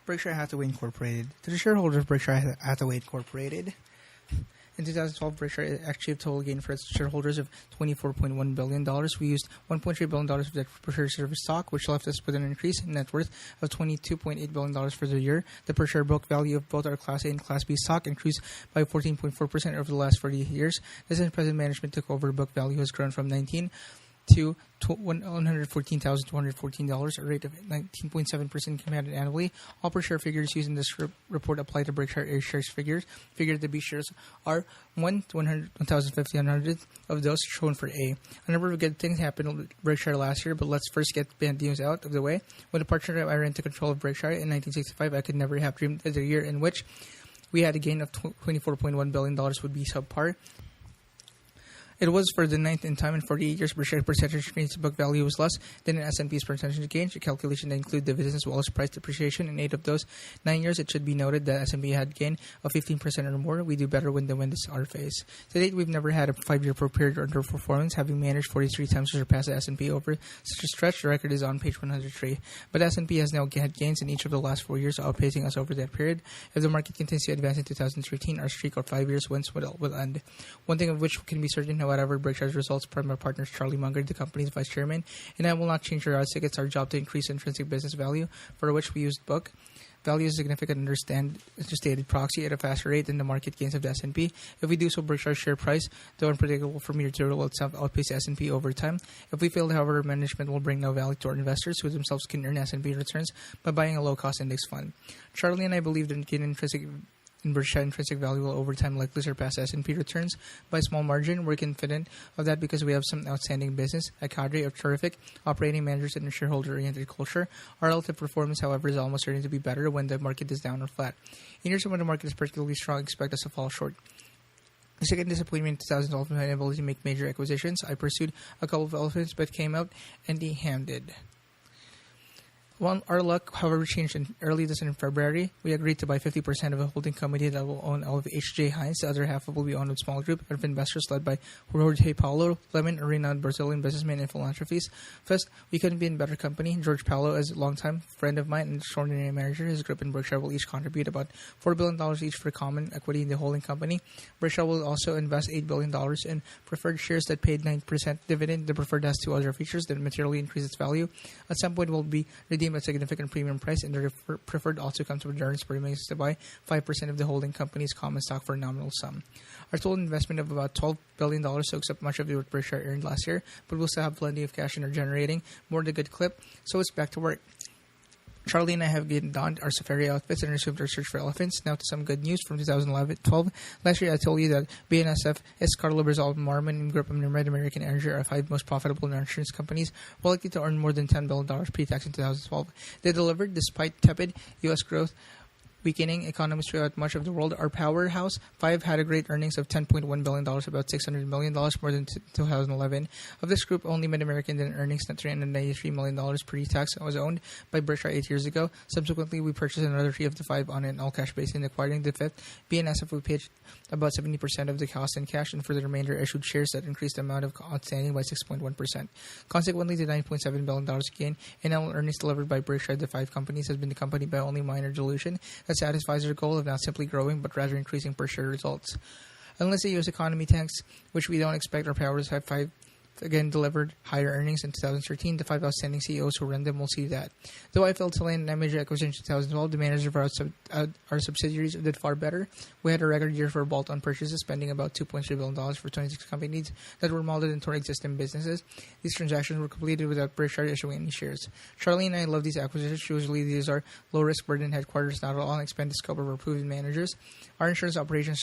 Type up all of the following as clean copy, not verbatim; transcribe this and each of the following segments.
Berkshire Hathaway Incorporated. To the shareholders of Berkshire Hathaway Incorporated, in 2012, Berkshire achieved total gain for its shareholders of $24.1 billion. We used $1.3 billion of that per share service stock, which left us with an increase in net worth of $22.8 billion for the year. The per share book value of both our Class A and Class B stock increased by 14.4% over the last 40 years. This since present management took over, book value has grown from 19 to $114,214, a rate of 19.7% compounded annually. All per share figures used in this report apply to Berkshire A shares figures. Figured the B shares are 1 to 1,500 of those shown for A. A number of good things happened with Berkshire last year, but let's first get bad news out of the way. When the partnership I ran to control of Berkshire in 1965, I could never have dreamed that the year in which we had a gain of $24.1 billion would be subpar. It was for the ninth in time in 48 years. Berkshire percentage gain to book value was less than an S&P's percentage gain. A calculation that include dividends as well as price depreciation. In 8 of those 9 years, it should be noted that S&P had gain of 15% or more. We do better when the wind is our face. To date, we've never had a 5-year period or underperformance, having managed 43 times to surpass the S&P over such a stretch. The record is on page 103. But S&P has now had gains in each of the last 4 years, outpacing us over that period. If the market continues to advance in 2013, our streak of 5 years wins will end. One thing of which can be certain, however, Berkshire's results from our partners Charlie Munger, the company's vice chairman, and I will not change our yardstick. It's our job to increase intrinsic business value, for which we used book value is a significant understated proxy at a faster rate than the market gains of the S&P. If we do so, Berkshire's share price, though unpredictable from year to year, will itself outpace the S&P over time. If we fail, however, management will bring no value to our investors, who themselves can earn S&P returns by buying a low-cost index fund. Charlie and I believe that Berkshire intrinsic value will over time likely surpass S&P returns by a small margin. We're confident of that because we have some outstanding business, a cadre of terrific operating managers, and a shareholder-oriented culture. Our relative performance, however, is almost certain to be better when the market is down or flat. In years when the market is particularly strong, expect us to fall short. The second disappointment in 2012 was my inability to make major acquisitions. I pursued a couple of elephants but came out empty-handed. Our luck, however, changed in early this in February. We agreed to buy 50% of a holding company that will own all of H.J. Heinz. The other half will be owned by a small group of investors led by Jorge Paulo Lemon, a renowned Brazilian businessman and philanthropist. First, we couldn't be in better company. George Paulo is a longtime friend of mine and extraordinary manager. His group and Berkshire will each contribute about $4 billion each for common equity in the holding company. Berkshire will also invest $8 billion in preferred shares that paid 9% dividend. The preferred has 2 other features that materially increase its value. At some point, will be redeemed at a significant premium price, and the preferred also comes with returns permits to buy 5% of the holding company's common stock for a nominal sum. Our total investment of about $12 billion soaks up much of what Berkshire earned last year, but we'll still have plenty of cash and are generating more than a good clip, so it's back to work. Charlie and I have donned our safari outfits and resumed our search for elephants. Now to some good news from 2011-12. Last year I told you that BNSF, Carlo Brazil, Marmon, and Group of American Energy are 5 most profitable insurance companies, were likely to earn more than $10 billion pre-tax in 2012. They delivered despite tepid U.S. growth, weakening economies throughout much of the world. Our powerhouse 5 had a great earnings of $10.1 billion, about $600 million more than 2011. Of this group, only Mid-American did earnings net $393 million pre-tax and was owned by Berkshire 8 years ago. Subsequently, we purchased another 3 of the 5 on an all-cash basis, and acquiring the 5th. BNSF, we paid about 70% of the cost in cash, and for the remainder issued shares that increased the amount of outstanding by 6.1%. Consequently, the $9.7 billion gain in annual earnings delivered by Berkshire, the 5 companies, has been accompanied by only minor dilution that satisfies our goal of not simply growing but rather increasing per share results. Unless the U.S. economy tanks, which we don't expect, our powers have 5 again delivered higher earnings in 2013. The 5 outstanding CEOs who run them will see that. Though I failed to land a major acquisition in 2012, the managers of our subsidiaries did far better. We had a record year for bolt-on purchases, spending about $2.3 billion for 26 companies that were molded into our existing businesses. These transactions were completed without Berkshire issuing any shares. Charlie and I love these acquisitions. Usually these are low-risk burden headquarters, not at all expanded scope of our proven managers. Our insurance operation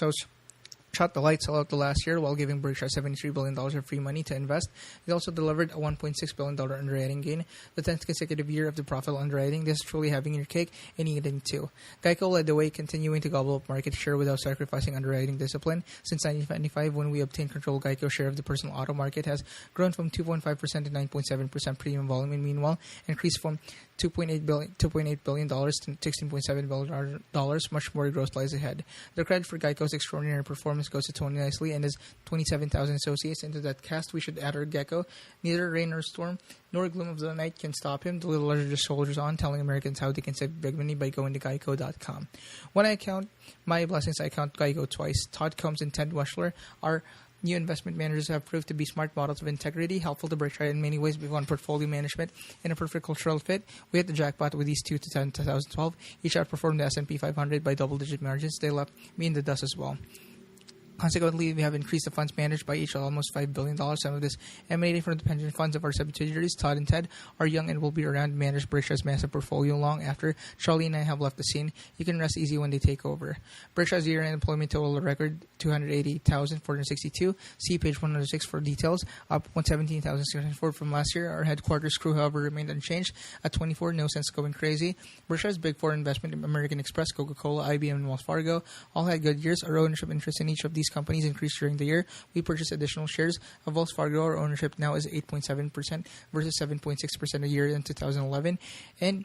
shot the lights out the last year while giving Berkshire $73 billion of free money to invest. It also delivered a $1.6 billion underwriting gain, the 10th consecutive year of the profitable underwriting. This is truly having your cake and eating too. Geico led the way, continuing to gobble up market share without sacrificing underwriting discipline. Since 1995, when we obtained control, Geico's share of the personal auto market has grown from 2.5% to 9.7% premium volume, and meanwhile increased from $2.8 billion to $16.7 billion. Much more growth lies ahead. The credit for Geico's extraordinary performance goes to Tony nicely and his 27,000 associates. Into that cast, we should add our Gecko. Neither rain nor storm nor gloom of the night can stop him. The little legend just soldiers on, telling Americans how they can save big money by going to Geico.com. When I count my blessings, I count Geico twice. Todd Combs and Ted Weschler are new investment managers have proved to be smart models of integrity, helpful to Berkshire in many ways beyond portfolio management, and a perfect cultural fit. We hit the jackpot with these two to 2012. Each outperformed the S&P 500 by double-digit margins. They left me in the dust as well. Consequently, we have increased the funds managed by each almost $5 billion. Some of this emanating from the pension funds of our subsidiaries. Todd and Ted are young and will be around to manage Berkshire's massive portfolio long after Charlie and I have left the scene. You can rest easy when they take over. Berkshire's year-end employment total record 280,462. See page 106 for details. Up 117,604 from last year. Our headquarters crew, however, remained unchanged at 24. No sense going crazy. Berkshire's big four investment, American Express, Coca-Cola, IBM, and Wells Fargo, all had good years. Our ownership interest in each of these companies increased during the year. We purchased additional shares of Wells Fargo. Our ownership now is 8.7% versus 7.6% a year in 2011. And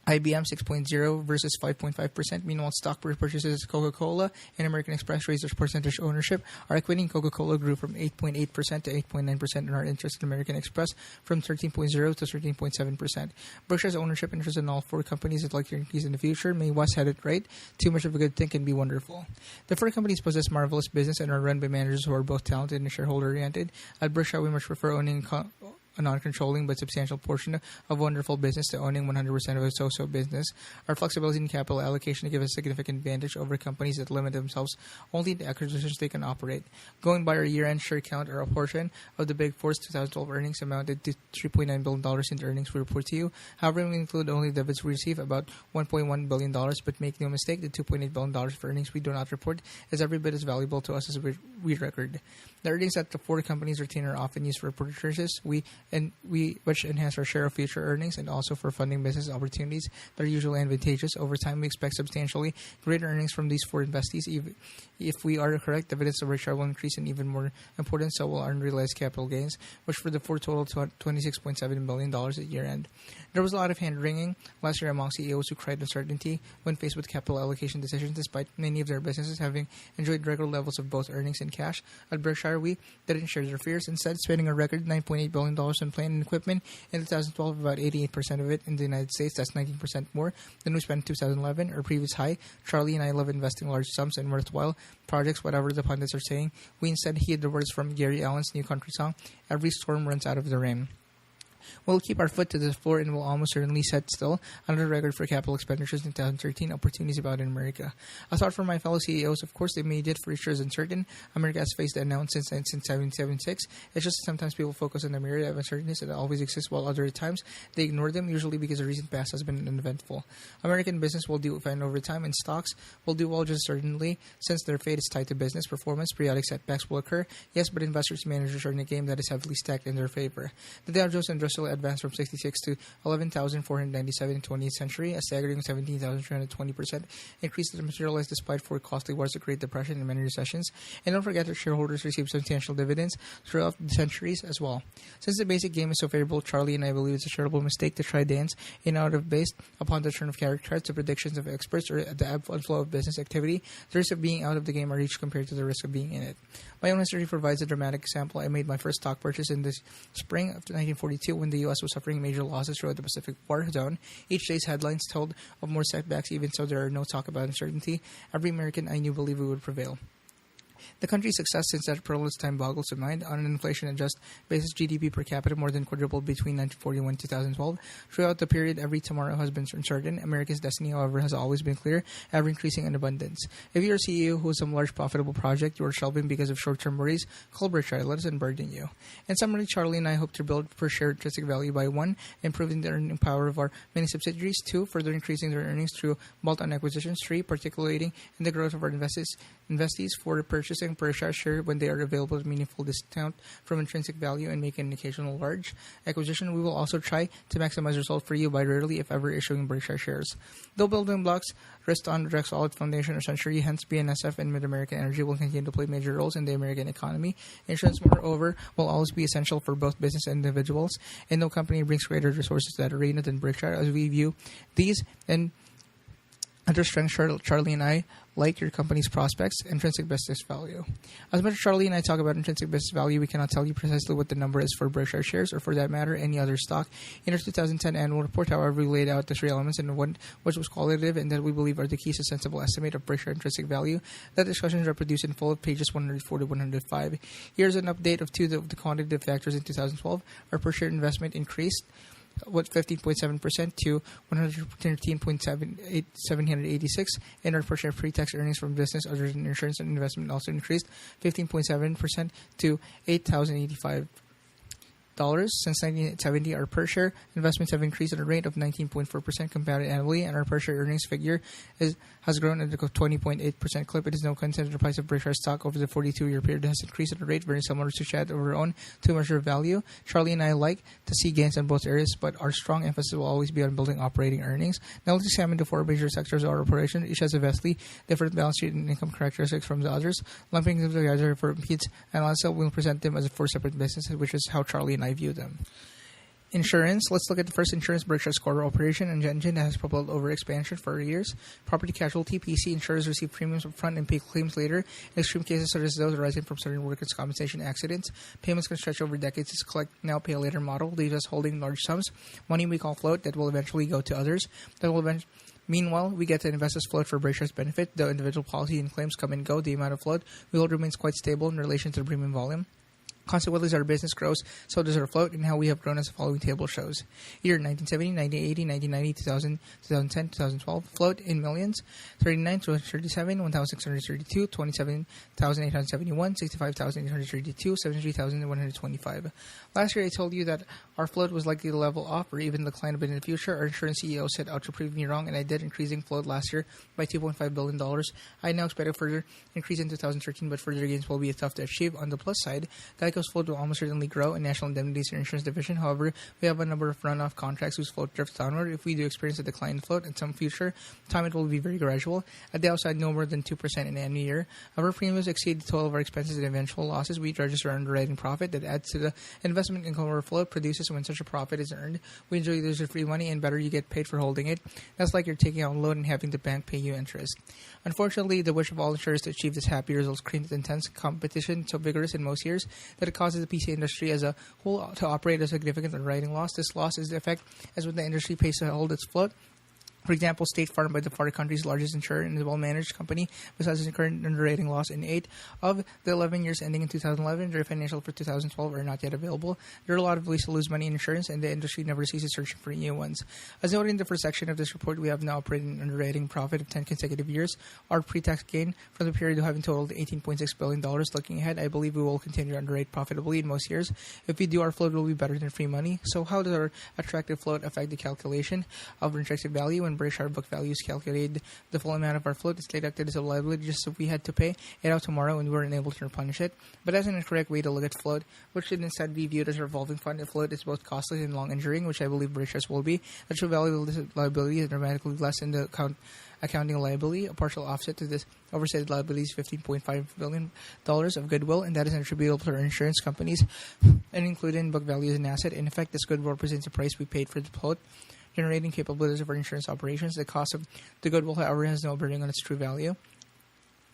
IBM 6.0 versus 5.5%. Meanwhile, stock purchases Coca-Cola and American Express raised their percentage ownership. Our equity in Coca-Cola grew from 8.8% to 8.9%, and our interest in American Express from 13.0 to 13.7%. Berkshire's ownership interest in all four companies is likely to increase in the future. May West had it right. Too much of a good thing can be wonderful. The four companies possess marvelous business and are run by managers who are both talented and shareholder-oriented. At Berkshire, we much prefer owning a non-controlling but substantial portion of wonderful business to owning 100% of a so-so business. Our flexibility in capital allocation gives us a significant advantage over companies that limit themselves only to acquisitions they can operate. Going by our year-end share count, our portion of the Big Four's 2012 earnings amounted to $3.9 billion in the earnings we report to you. However, we include only dividends we receive, about $1.1 billion, but make no mistake, the $2.8 billion for earnings we do not report is every bit as valuable to us as we record. The earnings that the four companies retain are often used for purchases, which enhance our share of future earnings, and also for funding business opportunities that are usually advantageous. Over time, we expect substantially greater earnings from these four investees. If we are correct, dividends of Berkshire will increase in even more importance, so will unrealized capital gains, which for the four total $26.7 billion at year-end. There was a lot of hand-wringing last year among CEOs who cried uncertainty when faced with capital allocation decisions, despite many of their businesses having enjoyed record levels of both earnings and cash. At Berkshire, we didn't share their fears, instead spending a record $9.8 billion on plant and equipment in 2012, about 88% of it in the United States. That's 19% more than we spent in 2011, our previous high. Charlie and I love investing large sums in worthwhile projects, whatever the pundits are saying. We instead heed the words from Gary Allen's new country song, "Every storm runs out of the rain." We'll keep our foot to the floor and will almost certainly set still another record for capital expenditures in 2013. Opportunities about in America. A thought from my fellow CEOs, of course, they made it for sure is uncertain. America has faced the unknown since 1776. It's just that sometimes people focus on the myriad of uncertainties that always exist, while other times they ignore them, usually because the recent past has been uneventful. American business will do fine over time, and stocks will do well just certainly, since their fate is tied to business performance. Periodic setbacks will occur, yes, but investors and managers are in a game that is heavily stacked in their favor. The Dow Jones Industrial advanced from 66 to 11,497 in the 20th century, a staggering 17,320% increase that materialized despite four costly wars, the Great Depression, and many recessions. And don't forget that shareholders received substantial dividends throughout the centuries as well. Since the basic game is so favorable, Charlie and I believe it's a charitable mistake to try dance in out of based upon the turn of character charts, the predictions of experts, or the ebb and flow of business activity. The risk of being out of the game are each compared to the risk of being in it. My own history provides a dramatic example. I made my first stock purchase in the spring of 1942 when the U.S. was suffering major losses throughout the Pacific War Zone. Each day's headlines told of more setbacks, even so there are no talk about uncertainty. Every American I knew believed we would prevail. The country's success since that perilous time boggles the mind. On an inflation-adjusted basis, GDP per capita more than quadrupled between 1941 and 2012. Throughout the period, every tomorrow has been uncertain. America's destiny, however, has always been clear, ever increasing in abundance. If you're a CEO who has some large profitable project you are shelving because of short-term worries, call Berkshire. Let us unburden you. In summary, Charlie and I hope to build per share intrinsic value by 1. Improving the earning power of our many subsidiaries, 2. Further increasing their earnings through bolt-on acquisitions, 3. Particularly in the growth of our investees for purchasing Berkshire share when they are available at a meaningful discount from intrinsic value and make an occasional large acquisition. We will also try to maximize results for you by rarely, if ever, issuing Berkshire shares. Though building blocks rest on a solid foundation or century, hence BNSF and Mid-American Energy will continue to play major roles in the American economy. Insurance, moreover, will always be essential for both business and individuals, and no company brings greater resources to that arena than Berkshire. As we view these and other strengths, Charlie and I like your company's prospects, intrinsic business value. As much as Charlie and I talk about intrinsic business value, we cannot tell you precisely what the number is for Berkshire shares, or for that matter, any other stock. In our 2010 annual report, however, we laid out the three elements and one which was qualitative and that we believe are the keys to sensible estimate of Berkshire intrinsic value. That discussions are produced in full at pages 104 to 105. Here's an update of two of the quantitative factors in 2012. Our per share investment increased 15.7% to 113.786, and our per share pre-tax earnings from business other than insurance and investment also increased 15.7% to $8,085. Since 1970, our per share investments have increased at a rate of 19.4% compounded annually, and our per share earnings figure has grown at a 20.8% clip. It is no coincidence the price of Berkshire stock over the 42-year period has increased at a rate very similar to Chad of our own to measure value. Charlie and I like to see gains in both areas, but our strong emphasis will always be on building operating earnings. Now let's examine the four major sectors of our operation. Each has a vastly different balance sheet and income characteristics from the others. Lumping them together for Pete's analysis, we'll present them as four separate businesses, which is how Charlie and I view them. Insurance. Let's look at the first insurance, Berkshire's core operation and engine that has propelled over expansion for years. Property casualty. PC insurers receive premiums up front and pay claims later. In extreme cases such as those arising from certain workers' compensation accidents, payments can stretch over decades. This collect now, pay later model leaves us holding large sums, money we call float, that will eventually go to others. Meanwhile, we get to invest as float for Berkshire's benefit. The individual policy and claims come and go. The amount of float we hold remains quite stable in relation to the premium volume. Consequently, as our business grows, so does our float, and how we have grown as the following table shows. Year 1970, 1980, 1990, 2000, 2010, 2012. Float in millions: 39, 237, 1,632, 27,871, 65,832, 73,125. Last year, I told you that our float was likely to level off or even decline a bit in the future. Our insurance CEO set out to prove me wrong, and I did, increasing float last year by $2.5 billion. I now expect a further increase in 2013, but further gains will be tough to achieve. On the plus side, Geico's float will almost certainly grow in National Indemnity's insurance division. However, we have a number of runoff contracts whose float drifts downward. If we do experience a decline in float at some future time, it will be very gradual. At the outside, no more than 2% in any year. Our premiums exceed the total of our expenses and eventual losses. We register our underwriting profit that adds to the investment income our float produces. When such a profit is earned, we enjoy losing free money, and better, you get paid for holding it. That's like you're taking out a loan and having the bank pay you interest. Unfortunately, the wish of all insurers to achieve this happy results creates intense competition so vigorous in most years that it causes the PC industry as a whole to operate a significant underwriting loss. This loss is the effect as when the industry pays to hold its float. For example, State Farm, by the far country's largest insurer and a well-managed company, besides its current underwriting loss in 8 of the 11 years ending in 2011, their financials for 2012 are not yet available. There are a lot of ways to lose money in insurance, and the industry never ceases searching for new ones. As noted in the first section of this report, we have now operated an underwriting profit of 10 consecutive years. Our pre-tax gain for the period having totaled $18.6 billion. Looking ahead, I believe we will continue to underwrite profitably in most years. If we do, our float will be better than free money. So how does our attractive float affect the calculation of intrinsic value? When Berkshire book value is calculated, the full amount of our float is deducted as a liability just if we had to pay it out tomorrow and we weren't able to replenish it. But that's an incorrect way to look at float, which should instead be viewed as a revolving fund. The float is both costly and long enduring, which I believe Berkshire's will be. The true value of this liability is dramatically less than the accounting liability. A partial offset to this overstated liability is $15.5 billion of goodwill, and that is attributable to our insurance companies and included in book value as an asset. In effect, this goodwill represents the price we paid for the float, generating capabilities of our insurance operations. The cost of the goodwill, however, has no bearing on its true value.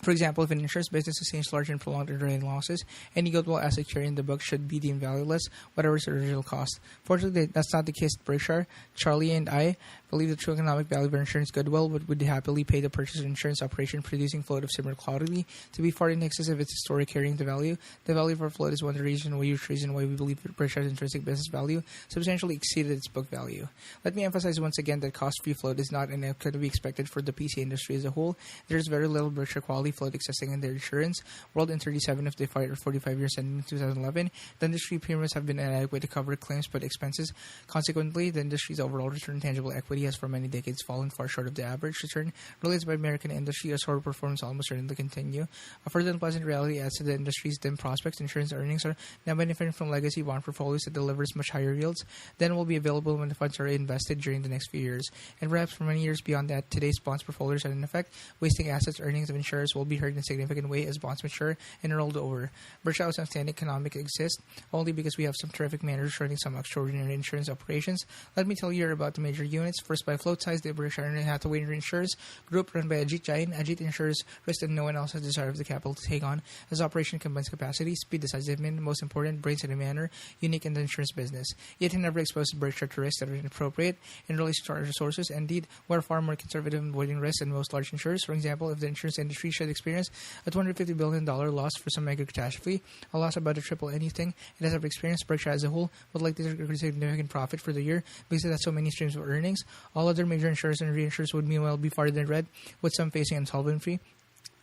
For example, if an insurance business sustains large and prolonged underwriting losses, any goodwill asset carried in the book should be deemed valueless, whatever its original cost. Fortunately, that's not the case at Berkshire. Charlie and I believe the true economic value of our insurance goodwill would happily pay the purchase of insurance operation producing float of similar quality to be far in excess of its historic carrying value. The value of our float is one reason why we believe that Berkshire's intrinsic business value substantially exceeded its book value. Let me emphasize once again that cost-free float is not and could be expected for the PC industry as a whole. There is very little Berkshire quality free float existing in the insurance world in 37 of the 45 years ending in 2011. The industry premiums have been inadequate to cover claims but expenses. Consequently, the industry's overall return on tangible equity has for many decades fallen far short of the average return released by American industry, as horror performance almost certainly continue. A further unpleasant reality adds to the industry's dim prospects. Insurance earnings are now benefiting from legacy bond portfolios that delivers much higher yields than will be available when the funds are invested during the next few years. And perhaps for many years beyond that, today's bonds portfolios are in effect wasting assets. Earnings of insurers will be hurt in a significant way as bonds mature and rolled over. Berkshire's outstanding economic exists only because we have some terrific managers running some extraordinary insurance operations. Let me tell you about the major units. First, by float size, the Berkshire Hathaway Insurers Group, run by Ajit Jain. Ajit insures risk that no one else has desire of the capital to take on. As operation combines capacity, speed, decisiveness, most important, brains in a manner unique in the insurance business. Yet he never exposed Berkshire to risks that are inappropriate and release resources. Indeed, we're far more conservative in avoiding risks than most large insurers. For example, if the insurance industry should experience a $250 billion loss for some mega catastrophe, a loss about to triple anything it has ever experienced, Berkshire as a whole would likely to record significant profit for the year because it has so many streams of earnings. All other major insurers and reinsurers would meanwhile be farther in red, with some facing insolvency.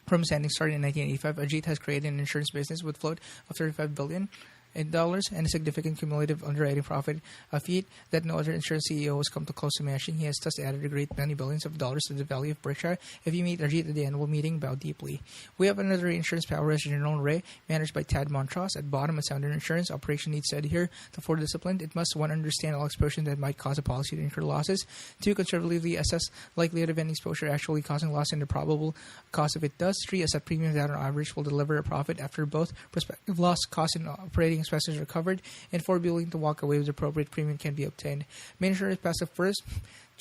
From a standing start in 1985, Ajit has created an insurance business with float of $35 billion and a significant cumulative underwriting profit, a feat that no other insurance CEO has come to close to matching. He has thus added a great many billions of dollars to the value of Berkshire. If you meet Ajit at the annual meeting, bow deeply. We have another insurance powerhouse, General Ray, managed by Tad Montross. At bottom, a sounder insurance operation needs to adhere to four disciplines. It must, 1, understand all exposure that might cause a policy to incur losses. 2, conservatively assess likelihood of any exposure actually causing loss and the probable cost if it does. 3, assess premiums that on average will deliver a profit after both prospective loss, cost, and operating expenses are covered. And 4, be willing to walk away with appropriate premium can be obtained. Many insurers pass the first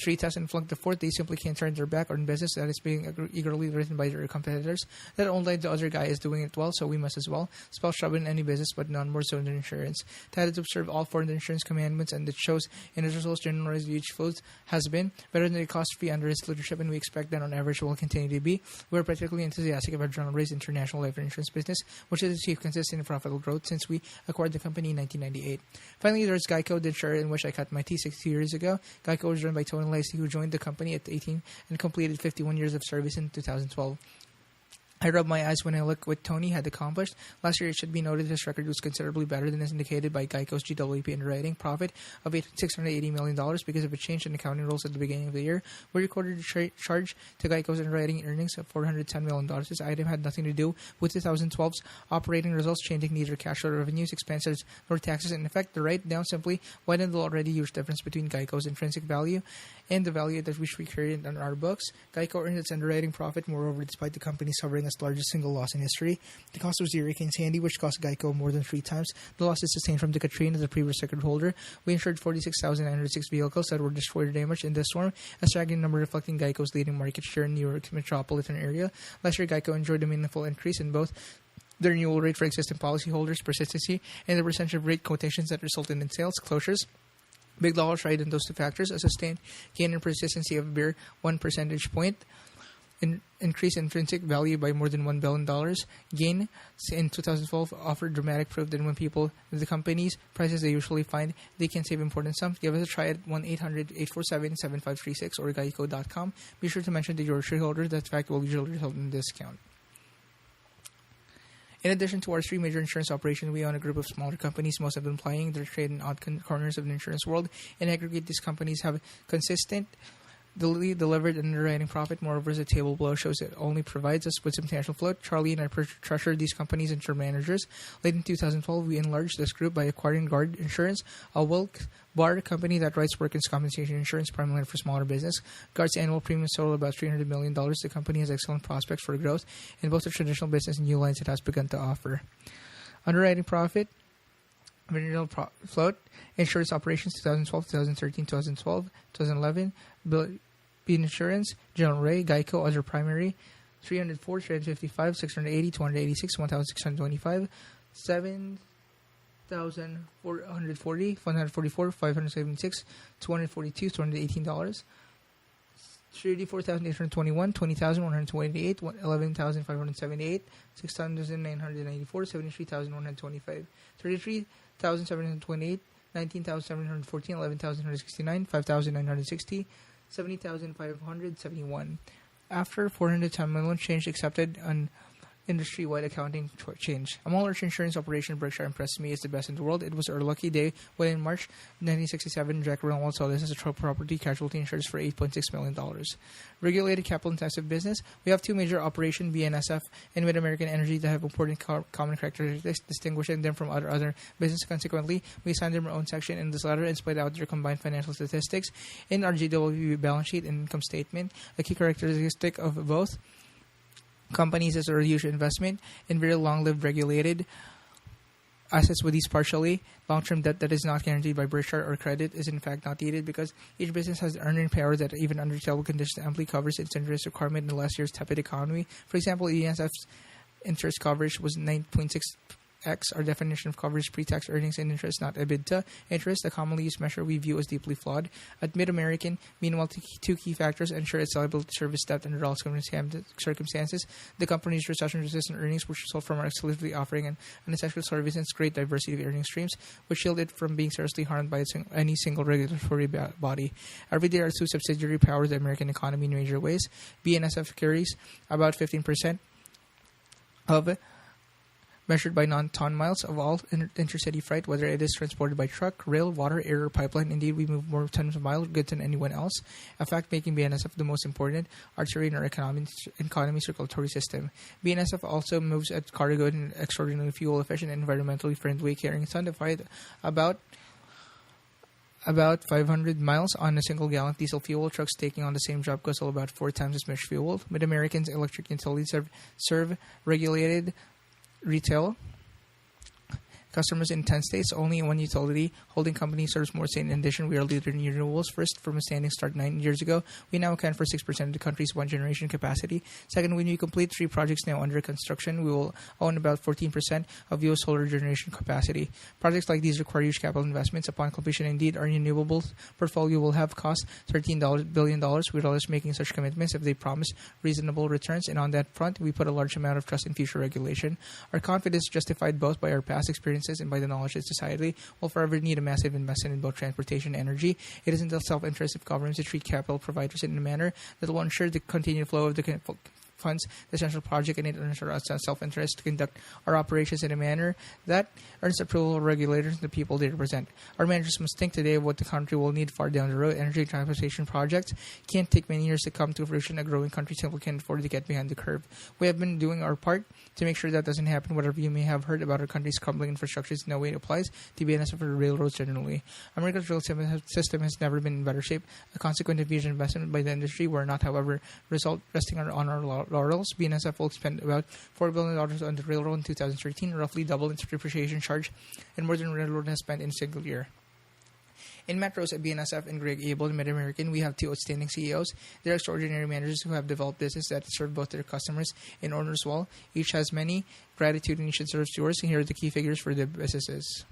3 tests and flunk the 4th. They simply can't turn their back on business that is being eagerly written by their competitors. That only the other guy is doing it well, so we must as well. Spell trouble in any business, but none more so in insurance. That is to observe all 4 insurance commandments, and it shows in his results. General Ray's huge flows has been better than the cost fee under his leadership, and we expect that on average will continue to be. We are particularly enthusiastic about General Ray's international life insurance business, which has achieved consistent and profitable growth since we acquired the company in 1998. Finally, there's Geico, the insurer in which I cut my teeth 60 years ago. Geico was run by Tony Lacey, who joined the company at 18 and completed 51 years of service in 2012. I rub my eyes when I look what Tony had accomplished. Last year, it should be noted his record was considerably better than is indicated by Geico's GWP underwriting profit of $680 million because of a change in accounting rules at the beginning of the year. We recorded a charge to Geico's underwriting earnings of $410 million. This item had nothing to do with 2012's operating results, changing neither cash or revenues, expenses, nor taxes. In effect, the write-down simply widened the already huge difference between Geico's intrinsic value and the value that which we created on our books. Geico earned its underwriting profit, moreover, despite the company suffering its largest single loss in history. The cost was the Hurricane Sandy, which cost Geico more than 3 times the losses sustained from the Katrina, the previous record holder. We insured 46,906 vehicles that were destroyed or damaged in this storm, a staggering number reflecting Geico's leading market share in New York's metropolitan area. Last year, Geico enjoyed a meaningful increase in both the renewal rate for existing policyholders, persistency, and the percentage of rate quotations that resulted in sales closures. Big dollars tried in those 2 factors. A sustained gain in persistency of bare 1 percentage point. Increase intrinsic value by more than $1 billion. Gain in 2012 offered dramatic proof that when people, the companies, prices they usually find, they can save important sums. Give us a try at 1-800-847-7536 or geico.com. Be sure to mention that you're a shareholder. That fact will usually result in a discount. In addition to our 3 major insurance operations, we own a group of smaller companies, most of them plying their trade in odd corners of the insurance world. In aggregate, these companies have consistent delivered underwriting profit. Moreover, the table below shows it only provides us with substantial float. Charlie and I treasure these companies and managers. Late in 2012, we enlarged this group by acquiring Guard Insurance, a Wilkes Barre company that writes workers' compensation insurance primarily for smaller business. Guard's annual premiums total about $300 million. The company has excellent prospects for growth in both the traditional business and new lines it has begun to offer. Underwriting profit, original float, insurance operations 2012, 2013, 2012, 2011, Bean Insurance, General Ray, Geico, other primary, 304, 355, 680, 286, 1,625, 7,440, 144, 576, 242, $218, $34,821, 20,128, 11,578, 6,994, 73,125, 33,728, 19,714, 11,169, 5,960, 70,571, after $410 million change accepted on industry-wide accounting change. Among large insurance operation, Berkshire impressed me as the best in the world. It was our lucky day when in March 1967, Jack Reynolds sold us as a property casualty insurance for $8.6 million. Regulated capital-intensive business. We have two major operations, BNSF and Mid-American Energy, that have important common characteristics distinguishing them from other businesses. Consequently, we assigned them our own section in this letter and spelled out their combined financial statistics in our GWB balance sheet and income statement. A key characteristic of both companies is a huge investment in very long-lived regulated assets with these partially long-term debt that is not guaranteed by Berkshire or credit is in fact not needed because each business has earning power that even under terrible conditions amply covers its interest requirement in the last year's tepid economy. For example, ENSF's interest coverage was 9.6x. Our definition of coverage pre-tax earnings and interest, not EBITDA. Interest, a commonly used measure we view as deeply flawed. At Mid-American, meanwhile, two key factors ensure its liability to service debt under all circumstances. The company's recession-resistant earnings, which result from our exclusively offering an essential service and its great diversity of earning streams, which shield it from being seriously harmed by any single regulatory body. Every day, our two subsidiary power the American economy in major ways. BNSF carries about 15% of measured by non-ton miles of all intercity freight, whether it is transported by truck, rail, water, air, or pipeline. Indeed, we move more tons of miles goods than anyone else, a fact making BNSF the most important artery in our economy circulatory system. BNSF also moves at cargo in an extraordinarily fuel-efficient and environmentally friendly way, carrying certified about 500 miles on a single gallon diesel fuel. Trucks taking on the same job cost about 4 times as much fuel. Mid-American's electric utilities serve regulated retail customers in 10 states. Only one utility holding company serves more states. In addition, we are a leader in renewables. First, from a standing start 9 years ago, we now account for 6% of the country's one-generation capacity. Second, when we complete 3 projects now under construction, we will own about 14% of U.S. solar generation capacity. Projects like these require huge capital investments. Upon completion, indeed, our renewables portfolio will have cost $13 billion, with others making such commitments if they promise reasonable returns. And on that front, we put a large amount of trust in future regulation. Our confidence is justified both by our past experiences and by the knowledge that society will forever need a massive investment in both transportation and energy. It is in the self-interest of governments to treat capital providers in a manner that will ensure the continued flow of the funds the central project, and it earns our self-interest to conduct our operations in a manner that earns approval of regulators and the people they represent. Our managers must think today of what the country will need far down the road. Energy and transportation projects can't take many years to come to fruition. A growing country simply can't afford to get behind the curve. We have been doing our part to make sure that doesn't happen. Whatever you may have heard about our country's crumbling infrastructure is no way it applies to BNSF or railroads generally. America's rail system has never been in better shape. A consequent of huge investment by the industry were not, however, resting on our laurels. BNSF will spend about $4 billion on the railroad in 2013, roughly double its depreciation charge, and more than the railroad has spent in a single year. In Metros at BNSF and Greg Abel and Mid-American, we have 2 outstanding CEOs. They're extraordinary managers who have developed business that serve both their customers and owners well. Each has many gratitude and each deserves yours. And here are the key figures for the businesses.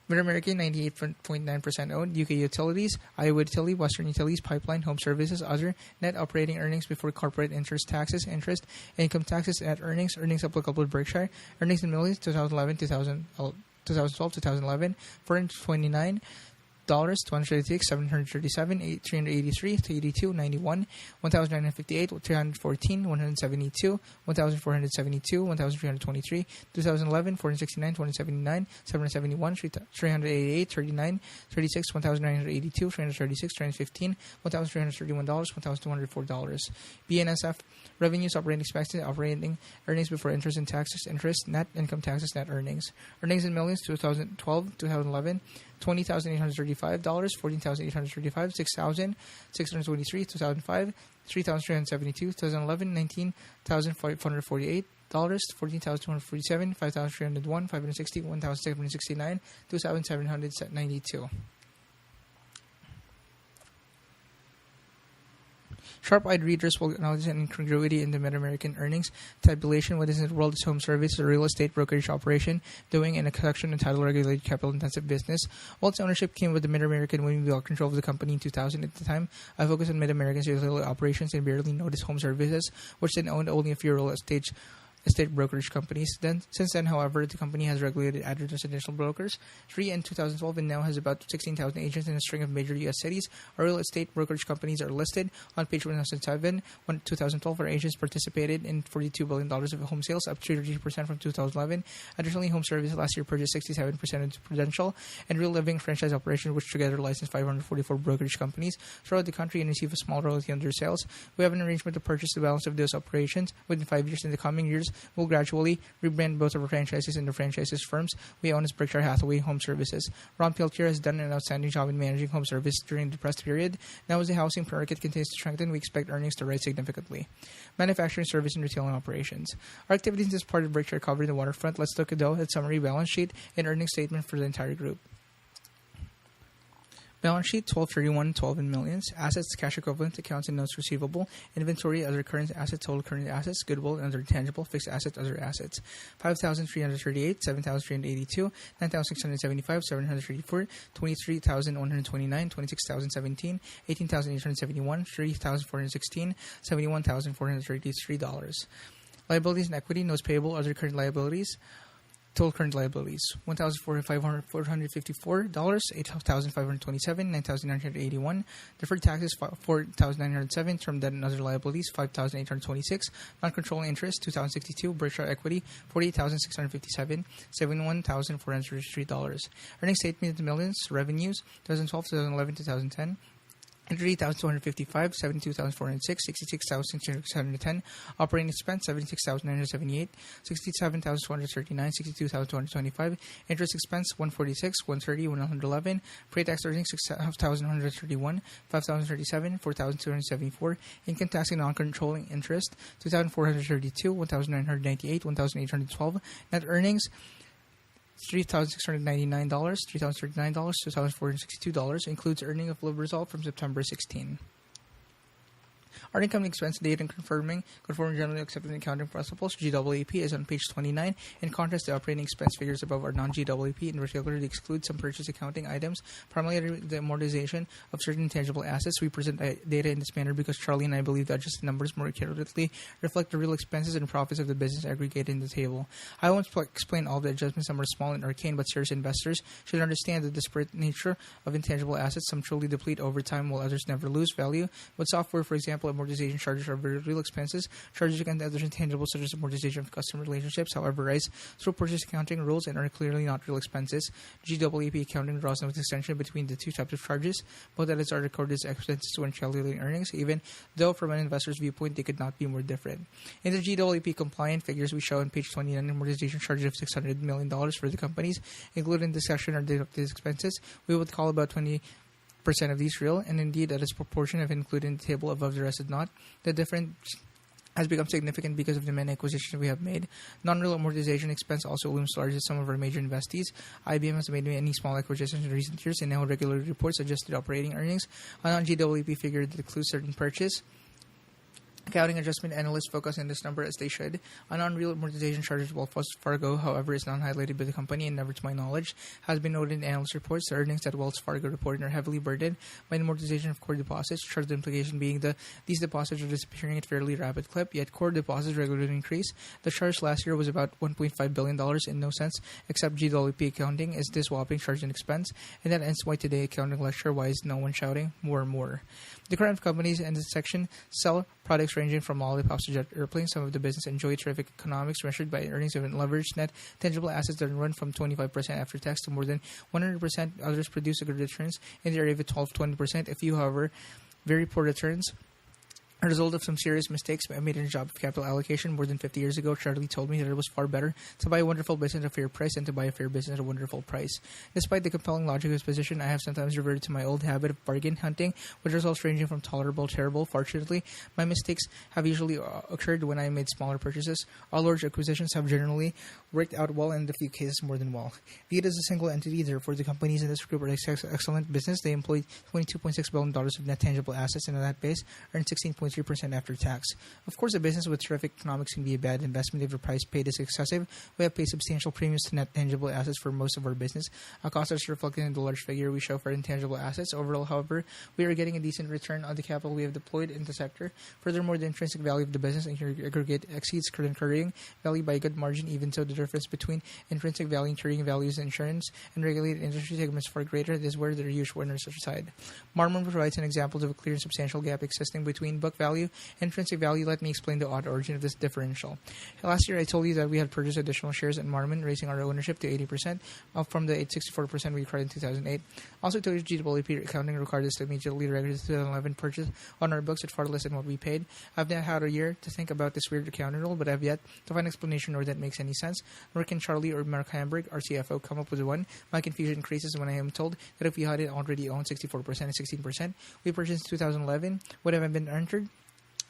Mid-American, 98.9% owned. UK Utilities, Iowa Utility, Western Utilities, Pipeline, Home Services, Other. Net operating earnings before corporate interest, taxes, interest, income taxes, net earnings, earnings applicable to Berkshire, earnings in millions, 2012, 2011, $429, $236, $737, $383, $82, $91, $1,958, $314, $172, $1,472, $1,323, 2011, $469, $279, $771, $388, $39, $36, $1,982, $336, $315, $1,331, $1,204. BNSF revenues, operating expenses, operating earnings before interest and taxes, interest, net income taxes, net earnings. Earnings in millions, 2012, 2011, $20,835, $14,835, $6,623, 2005, $3,372, 2011, $19,548, $14,247, $5,301, $560, $1,769, $2,792. Sharp-eyed readers will acknowledge an incongruity in the Mid-American earnings tabulation. What is in the world is home service, a real estate brokerage operation, doing in a collection entitled regulated capital-intensive business. While its ownership came with the Mid-American winning the control of the company in 2000 at the time, I focused on Mid-American's utility operations and barely noticed home services, which then owned only a few real estate estate brokerage companies. Since then, however, the company has regulated added residential brokers, 3 in 2012, and now has about 16,000 agents in a string of major U.S. cities. Our real estate brokerage companies are listed on page 107. 2012, our agents participated in $42 billion of home sales, up 33% from 2011. Additionally, Home Service last year purchased 67% of Prudential and Real Living franchise operations, which together licensed 544 brokerage companies throughout the country and receive a small royalty on their sales. We have an arrangement to purchase the balance of those operations within 5 years. In the coming years, we'll gradually rebrand both of our franchises into franchises firms we own as Berkshire Hathaway Home Services. Ron Peltier has done an outstanding job in managing Home Service during the depressed period. Now, as the housing market continues to strengthen, we expect earnings to rise significantly. Manufacturing, service, and retailing operations. Our activities in this part of Berkshire cover the waterfront. Let's look, though, at summary balance sheet and earnings statement for the entire group. Balance sheet 12/31/12 in millions. Assets, cash equivalent, accounts and notes receivable. Inventory, other current assets, total current assets, goodwill and other tangible, fixed assets, other assets. 5,338, 7,382, 9,675, 734, 23,129, 26,017, 18,871, 30,416, $71,433. Liabilities and equity, notes payable, other current liabilities. Total current liabilities: $1,454, $8,527, $9,981. Deferred taxes: $4,907. Term debt and other liabilities: $5,826. Non-controlling interest: $2,062. Berkshire equity: $48,657, $71,433. Earnings statement in millions. Revenues: 2012, 2011, 2010. 3,255, 72,406, 66,610. Operating expense: 76,978, 67,239, 62,225. Interest expense: 146, 130, 111. Pre-tax earnings: 6,131, 5,037, 4,274. Income tax and non-controlling interest: 2,432, 1,998, 1,812. Net earnings: $3,699, $3,039, $2,462. Includes earning of full result from September 16. Our income and expense data conforming generally accepted accounting principles (GAAP) is on page 29. In contrast, the operating expense figures above are non-GAAP. In particular, they exclude some purchase accounting items, primarily the amortization of certain intangible assets. We present data in this manner because Charlie and I believe that adjusted numbers more accurately reflect the real expenses and profits of the business aggregated in the table. I won't explain all the adjustments. Some are small and arcane, but serious investors should understand the disparate nature of intangible assets. Some truly deplete over time, while others never lose value. With software, for example, amortization charges are very real expenses. Charges against other intangibles such as amortization of customer relationships, however, rise through purchase accounting rules and are clearly not real expenses. GAAP accounting draws no distinction between the two types of charges. Both edits are recorded as expenses when calculating earnings, even though from an investor's viewpoint they could not be more different. In the GAAP compliant figures we show on page 29, amortization charges of $600 million for the companies, including the section or deducted expenses. We would call about 20% of these real, and indeed that is proportion if included in the table above the rest is not. The difference has become significant because of the many acquisitions we have made. Non-real amortization expense also looms large as some of our major investees. IBM has made many small acquisitions in recent years and now regularly reports adjusted operating earnings. A non-GAAP figure that includes certain purchase accounting adjustment analysts focus on this number as they should. A non-real amortization charges Wells Fargo, however, is not highlighted by the company and never to my knowledge has been noted in analyst reports. The earnings that Wells Fargo reported are heavily burdened by the amortization of core deposits, charge the implication being that these deposits are disappearing at a fairly rapid clip, yet core deposits regularly increase. The charge last year was about $1.5 billion in no sense except GWP accounting is this whopping charge and expense, and that ends why today accounting lecture why is no one shouting more and more. The current companies in this section sell products ranging from lollipops to jet airplanes. Some of the business enjoy terrific economics measured by earnings of leveraged net tangible assets that run from 25% after tax to more than 100%. Others produce good returns in the area of 12-20%. A few, however, very poor returns. A result of some serious mistakes I made in a job of capital allocation more than 50 years ago. Charlie told me that it was far better to buy a wonderful business at a fair price than to buy a fair business at a wonderful price. Despite the compelling logic of his position, I have sometimes reverted to my old habit of bargain hunting, with results ranging from tolerable to terrible. Fortunately, my mistakes have usually occurred when I made smaller purchases. All large acquisitions have generally worked out well, and in a few cases more than well. Viewed as a single entity, therefore, the companies in this group are excellent business. They employed $22.6 billion of net tangible assets, and on that base earned 16.6 9.3% after tax. Of course, a business with terrific economics can be a bad investment if the price paid is excessive. We have paid substantial premiums to net tangible assets for most of our business. Our costs are reflected in the large figure we show for intangible assets. Overall, however, we are getting a decent return on the capital we have deployed in the sector. Furthermore, the intrinsic value of the business in aggregate exceeds current carrying value by a good margin. Even so, the difference between intrinsic value and carrying values in insurance and regulated industry segments is far greater. This is where the huge winners reside. Marmon provides an example of a clear and substantial gap existing between book value and intrinsic value. Let me explain the odd origin of this differential. Last year, I told you that we had purchased additional shares in Marmon, raising our ownership to 80%, up from the 64% we acquired in 2008. Also, told you GWP accounting required us to immediately register the 2011 purchase on our books at far less than what we paid. I've now had a year to think about this weird accounting rule, but I've yet to find an explanation or that makes any sense. Nor can Charlie or Mark Hamburg, our CFO, come up with one. My confusion increases when I am told that if we had already owned 64% and 16%, we purchased in 2011 would have been entered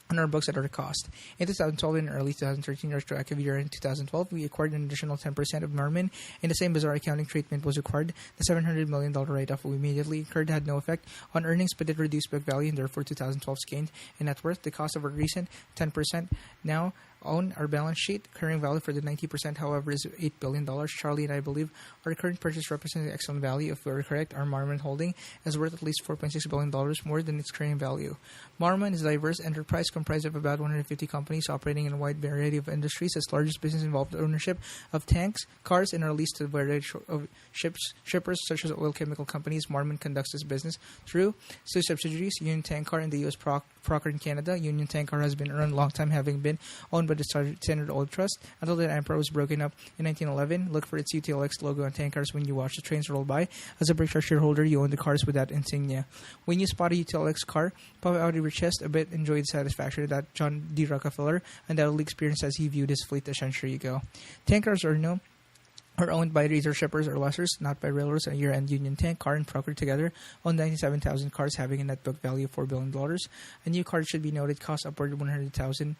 on our books at our cost. In 2012 and early 2013, retroactive year in 2012, we acquired an additional 10% of Marmon, and the same bizarre accounting treatment was required. The $700 million write-off we immediately incurred had no effect on earnings, but it reduced book value, and therefore 2012's gain in net worth. The cost of our recent 10% now on our balance sheet. Carrying value for the 90%, however, is $8 billion. Charlie and I believe our current purchase represents an excellent value. If we are correct, our Marmon holding is worth at least $4.6 billion more than its carrying value. Marmon is a diverse enterprise comprised of about 150 companies operating in a wide variety of industries. Its largest business involved ownership of tanks, cars, and are leased to a variety of shippers such as oil chemical companies. Marmon conducts its business through two subsidiaries, Union Tank Car in the U.S., Procter in Canada. Union Tank Car has been around a long time, having been owned by the Standard Oil Trust until the empire was broken up in 1911. Look for its UTLX logo on tank cars when you watch the trains roll by. As a Berkshire shareholder, you own the cars with that insignia. When you spot a UTLX car pop out of your chest a bit, enjoy the satisfaction that John D. Rockefeller undoubtedly experienced as he viewed his fleet a century ago. Tank cars are owned by either shippers or lessors, not by railroads. A year-end Union Tank Car and Procter together own 97,000 cars, having a net book value of $4 billion. A new car, should be noted, costs upward of $100,000.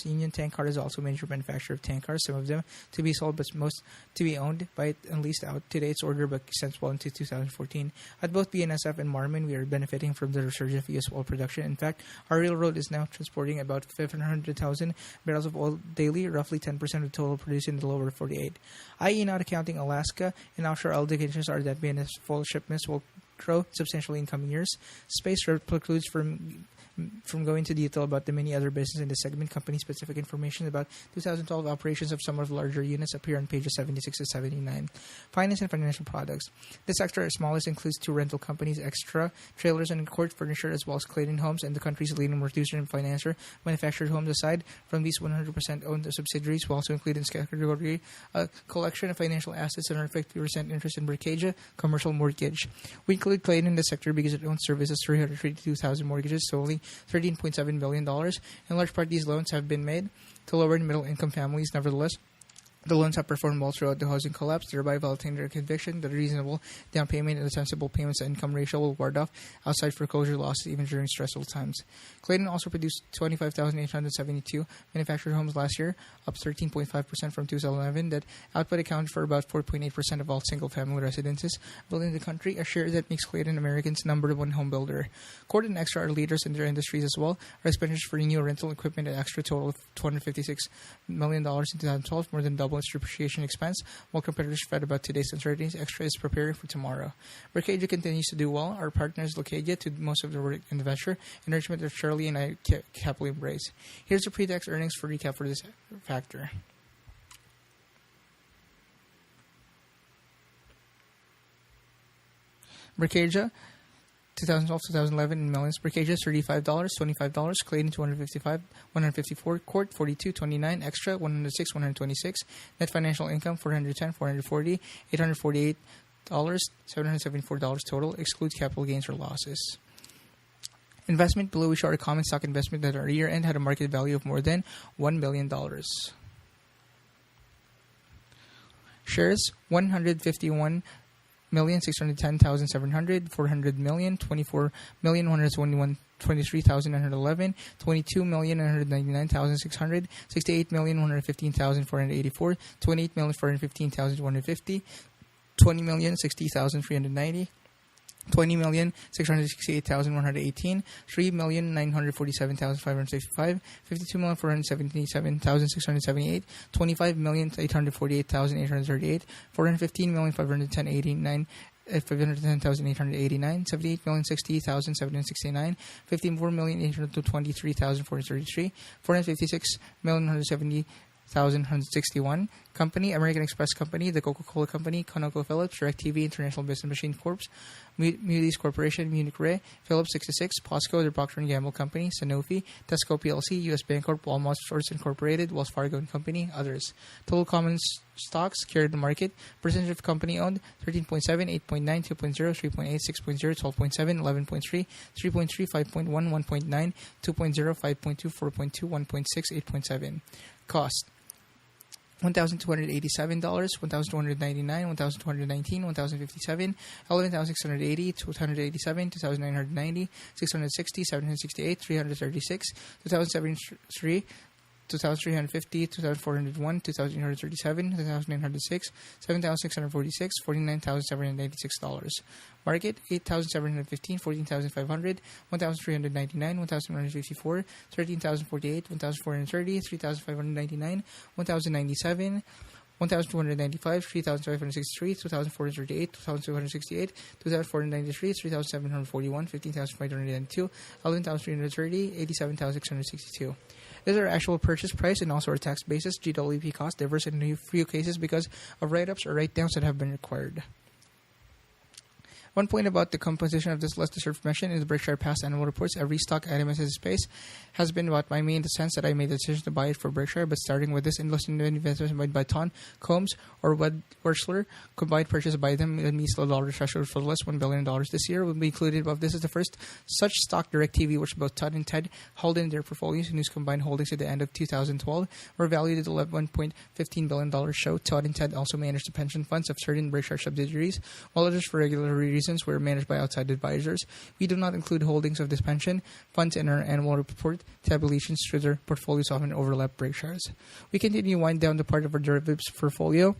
Union Tank Car is also a major manufacturer of tank cars, some of them to be sold, but most to be owned by and leased out. Today, its order book extends well into 2014. At both BNSF and Marmon, we are benefiting from the resurgence of U.S. oil production. In fact, our railroad is now transporting about 500,000 barrels of oil daily, roughly 10% of the total produced in the lower 48. I.e., not accounting Alaska and offshore oil indications are that BNSF full shipments will grow substantially in coming years. Space precludes from going into detail about the many other businesses in the segment. Company-specific information about 2012 operations of some of the larger units appear on pages 76 to 79. Finance and financial products. This sector, as smallest, includes two rental companies, Extra Trailers and Court Furniture, as well as Clayton Homes and the country's leading producer and financier, manufactured homes. Aside from these 100% owned subsidiaries, we also include in this category a collection of financial assets and our 50% interest in Berkshire Commercial Mortgage. We include Clayton in the sector because it owns services 332,000 mortgages, solely $13.7 billion. In large part, these loans have been made to lower and middle-income families. Nevertheless, the loans have performed well throughout the housing collapse, thereby validating their conviction that a reasonable down payment and a sensible payments-to-income ratio will ward off outside foreclosure losses even during stressful times. Clayton also produced 25,872 manufactured homes last year, up 13.5% from 2011. That output accounted for about 4.8% of all single-family residences built in the country, a share that makes Clayton Americans' number one home builder. Court and Extra are leaders in their industries as well. Our expenditures for new rental equipment at Extra total of $256 million in 2012, more than double its depreciation expense. While competitors fret about today's uncertainties, Extra is preparing for tomorrow. Berkshire continues to do well. Our partners Locadia to most of the work in the venture, encouragement of Charlie and I happily embrace. Here's the pre-tax earnings for recap for this factor. Berkshire 2012-2011 in millions. Berkshire $35, $25, Clayton $255, $154, Court $42, $29, Extra $106, $126, net financial income $410, $440, $848, $774 total, excludes capital gains or losses. Investment below, we show our common stock investment that our year-end had a market value of more than $1 billion. Shares 151,610,700, 400 million, 24,123,911, 22,999,600, 68,115,484, 28,415,250, 20,060,390, 20,668,118, 3,947,565, 52,477,678, 25,848,838, 415,510,89, 510,889, 78,060,769, 54,823,433, 456,170,161. Company, American Express Company, The Coca-Cola Company, ConocoPhillips, DirecTV, International Business Machine Corp., Moody's Corporation, Munich Re, Phillips 66, POSCO, The Procter & Gamble Company, Sanofi, Tesco PLC, U.S. Bancorp, Walmart Stores Incorporated, Wells Fargo & Company, others. Total common stocks carried in the market, percentage of company owned, 13.7, 8.9, 2.0, 3.8, 6.0, 12.7, 11.3, 3.3, 5.1, 1.9, 2.0, 5.2, 4.2, 1.6, 8.7. Cost. $1,287, $1,299, $1,219, $1,057, $11,680, $287, $2,990, $660, $768, $336, $2,073, $2,350, $2,401, $2,837, $2,906, $7,646, $49,796. Market, $8,715, $14,500, $1,399, $1,154, $13,048, $1,430, $3,599, $1,097, $1,295, $3,563, $2,438, $2,268, $2,493, $3,741, $15,592, $11,330, $87,662. This is our actual purchase price and also our tax basis. GWP cost differs in a few cases because of write-ups or write-downs that have been required. One point about the composition of this less deserved mention in the Berkshire past annual reports, every stock item in this space has been bought by me in the sense that I made the decision to buy it for Berkshire, but starting with this enlisted investment made by Ton, Combs, or Werschler, combined purchase by them and meets the dollar threshold for less $1 billion this year will be included above. This is the first such stock DirecTV, which both Todd and Ted hold in their portfolios and whose combined holdings at the end of 2012 were valued at $11.15 billion. Show Todd and Ted also manage the pension funds of certain Berkshire subsidiaries, while others for regulatory reasons were managed by outside advisors. We do not include holdings of this pension funds in our annual report tabulations through their portfolios often overlap Berkshire's. We continue to wind down the part of our derivatives portfolio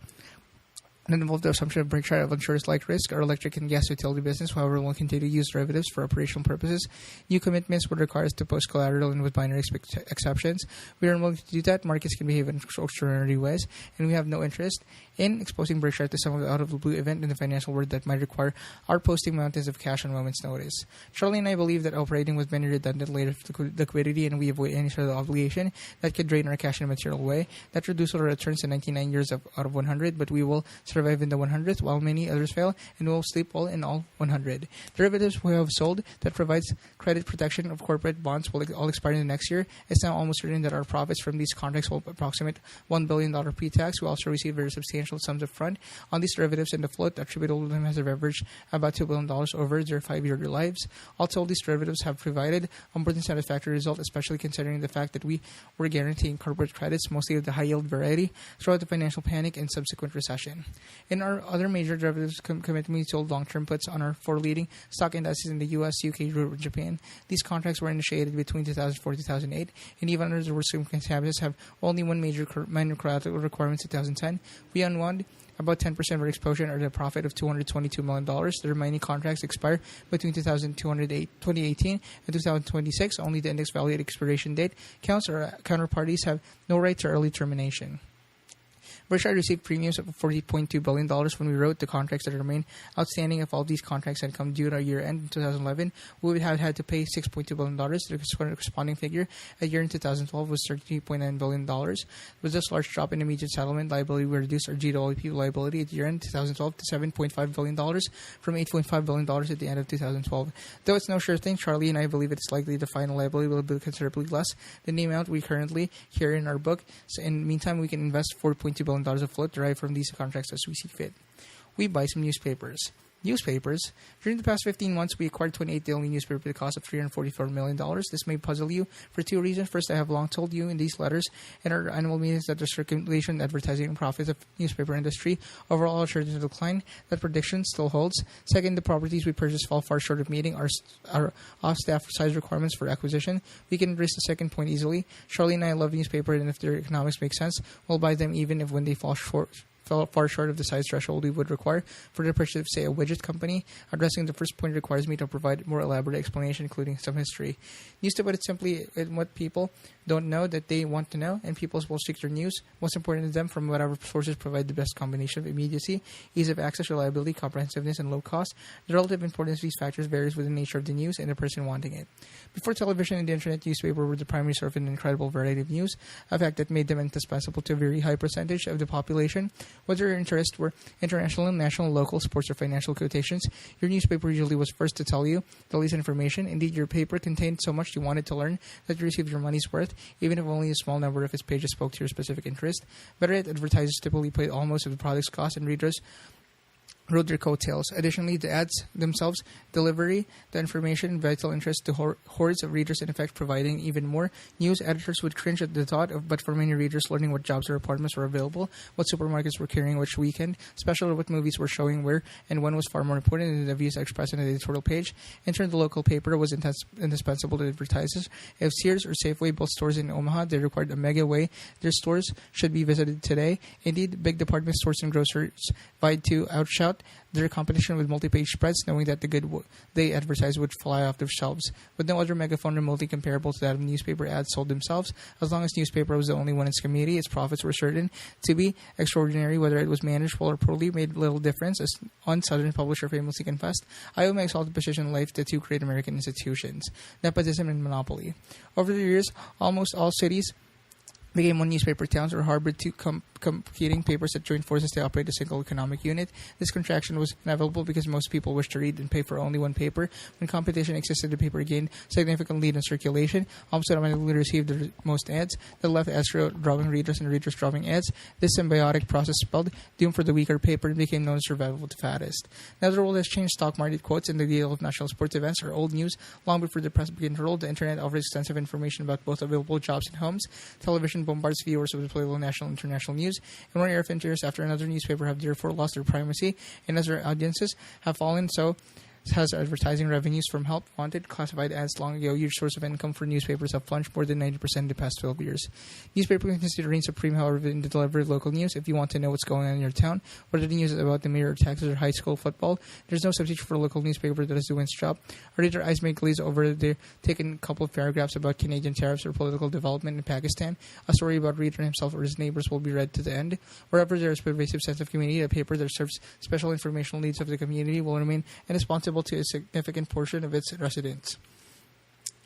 and involve the assumption of Berkshire of insurance-like risk. Our electric and gas utility business, however, will continue to use derivatives for operational purposes. New commitments would require us to post collateral and with binary exceptions. We are unwilling to do that. Markets can behave in extraordinary ways, and we have no interest in exposing Berkshire to some of the out-of-the-blue event in the financial world that might require our posting mountains of cash on a moment's notice. Charlie and I believe that operating with many redundant layers of liquidity and we avoid any sort of obligation that could drain our cash in a material way. That reduces our returns to 99 years out of 100, but we will survive in the 100th while many others fail, and will sleep well in all 100. Derivatives we have sold that provides credit protection of corporate bonds will all expire in the next year. It's now almost certain that our profits from these contracts will approximate $1 billion pre-tax. We also receive very substantial sums up front on these derivatives, and the float attributable to them has averaged about $2 billion over their 5-year lives. Also, these derivatives have provided a more than satisfactory result, especially considering the fact that we were guaranteeing corporate credits, mostly of the high-yield variety, throughout the financial panic and subsequent recession. In our other major derivatives commitment, we sold long-term puts on our 4 leading stock indices in the U.S., UK, Europe, and Japan. These contracts were initiated between 2004 and 2008, and even under the worst circumstances have only one minor collateral requirement in 2010. We unwound about 10% of our exposure at a profit of $222 million. The remaining contracts expire between 2018 and 2026. Only the index value at expiration date counts. Our counterparties have no right to early termination. Berkshire received premiums of $40.2 billion when we wrote the contracts that remain outstanding. If all of these contracts had come due at our year-end in 2011, we would have had to pay $6.2 billion. The corresponding figure at year-end 2012 was $33.9 billion. With this large drop in immediate settlement liability, we reduced our GWP liability at year-end 2012 to $7.5 billion from $8.5 billion at the end of 2012. Though it's no sure thing, Charlie and I believe it's likely the final liability will be considerably less than the amount we currently carry in our book. So in the meantime, we can invest $4.2 billion of float derived from these contracts as we see fit. We buy some newspapers. During the past 15 months, we acquired 28 daily newspapers at a cost of $344 million. This may puzzle you for 2 reasons. First, I have long told you in these letters and our annual meetings that the circulation, advertising, and profits of newspaper industry overall are sure to decline. That prediction still holds. Second, the properties we purchase fall far short of meeting our off-staff size requirements for acquisition. We can embrace the second point easily. Charlie and I love newspapers, and if their economics make sense, we'll buy them even if when they fall fell far short of the size threshold we would require for the purchase of, say, a widget company. Addressing the first point requires me to provide more elaborate explanation, including some history. News, to put it simply, is what people don't know that they want to know, and people will seek their news, most important to them, from whatever sources provide the best combination of immediacy, ease of access, reliability, comprehensiveness, and low cost. The relative importance of these factors varies with the nature of the news and the person wanting it. Before television and the internet, newspaper were the primary source of an incredible variety of news, a fact that made them indispensable to a very high percentage of the population. Whether your interests were international, national, local, sports, or financial quotations, your newspaper usually was first to tell you the latest information. Indeed, your paper contained so much you wanted to learn that you received your money's worth, even if only a small number of its pages spoke to your specific interest. Better yet, advertisers typically paid almost of the product's cost, and readers rode their coattails. Additionally, the ads themselves delivery the information vital interest to hordes of readers, in effect providing even more news. Editors would cringe at the thought of, but for many readers, learning what jobs or apartments were available, what supermarkets were carrying which weekend, especially what movies were showing where and when, was far more important than the views expressed on the editorial page. In turn, the local paper was indispensable to advertisers. If Sears or Safeway built stores in Omaha, they required a mega way their stores should be visited today. Indeed, big department stores and grocers vied to outshout their competition with multi-page spreads, knowing that the good they advertised would fly off their shelves. With no other megaphone remotely comparable to that of newspaper ads sold themselves, as long as newspaper was the only one in its community, its profits were certain to be extraordinary. Whether it was managed well or poorly made little difference, as one Southern publisher famously confessed. I owe my exalted position in life to two great American institutions, nepotism and monopoly. Over the years, almost all cities became one newspaper towns or harbored two competing papers that joined forces to operate a single economic unit. This contraction was inevitable because most people wished to read and pay for only one paper. When competition existed, the paper gained significant lead in circulation, almost automatically received the most ads. The left ads drawing readers and readers drawing ads. This symbiotic process spelled doom for the weaker paper and became known as survival of the fattest. Now the world has changed. Stock market quotes and the deal of national sports events are old news. Long before the press began to roll, the internet offers extensive information about both available jobs and homes. Television bombards viewers with political, national, and international news. And one area of interest after another, newspaper have therefore lost their primacy, and as their audiences have fallen, so has advertising revenues from help wanted classified ads long ago. Huge source of income for newspapers have plunged more than 90% in the past 12 years. Newspaper can consider reign supreme, however, in the delivery of local news. If you want to know what's going on in your town, whether the news is about the mayor or taxes or high school football, there's no substitute for a local newspaper that is doing its job. Our reader eyes may glaze over their taken a couple of paragraphs about Canadian tariffs or political development in Pakistan. A story about reader himself or his neighbors will be read to the end. Wherever there is pervasive sense of community, a paper that serves special informational needs of the community will remain indispensable to a significant portion of its residents.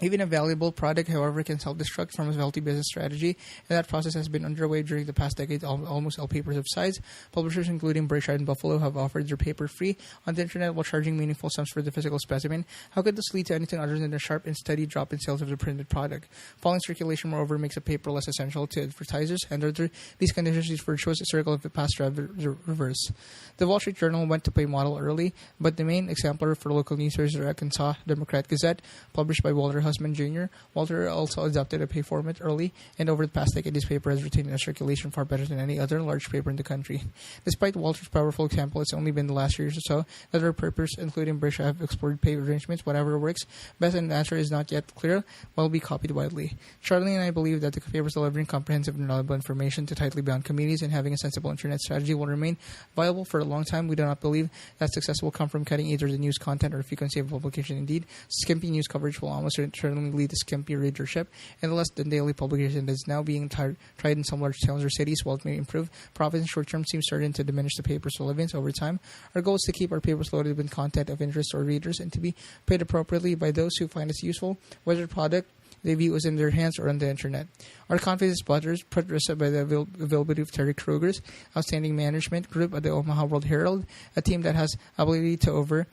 Even a valuable product, however, can self-destruct from a healthy business strategy, and that process has been underway during the past decade. Almost all papers of size, publishers including Berkshire and Buffalo, have offered their paper free on the internet while charging meaningful sums for the physical specimen. How could this lead to anything other than a sharp and steady drop in sales of the printed product? Falling circulation, moreover, makes a paper less essential to advertisers, and under these conditions, these virtuous circle of the past reverse. The Wall Street Journal went to pay model early, but the main exemplar for local newspapers, the Arkansas Democrat Gazette, published by Walter Husman Jr. Walter also adopted a pay format early, and over the past decade, this paper has retained a circulation far better than any other large paper in the country. Despite Walter's powerful example, it's only been the last years or so that other papers, including Berkshire, have explored pay arrangements. Whatever works best, and the answer is not yet clear, will be copied widely. Charlie and I believe that the papers delivering comprehensive and reliable information to tightly bound communities and having a sensible internet strategy will remain viable for a long time. We do not believe that success will come from cutting either the news content or frequency of publication. Indeed, skimpy news coverage will almost certainly lead to skimpy readership, and the less than daily publication that is now being tried in some large towns or cities. While it may improve profits in short term, seems certain to diminish the paper's relevance over time. Our goal is to keep our papers loaded with content of interest to our readers and to be paid appropriately by those who find us useful, whether the product they view is in their hands or on the internet. Our confidence is buttressed by the availability of Terry Kruger's outstanding management group at the Omaha World Herald, a team that has ability to oversee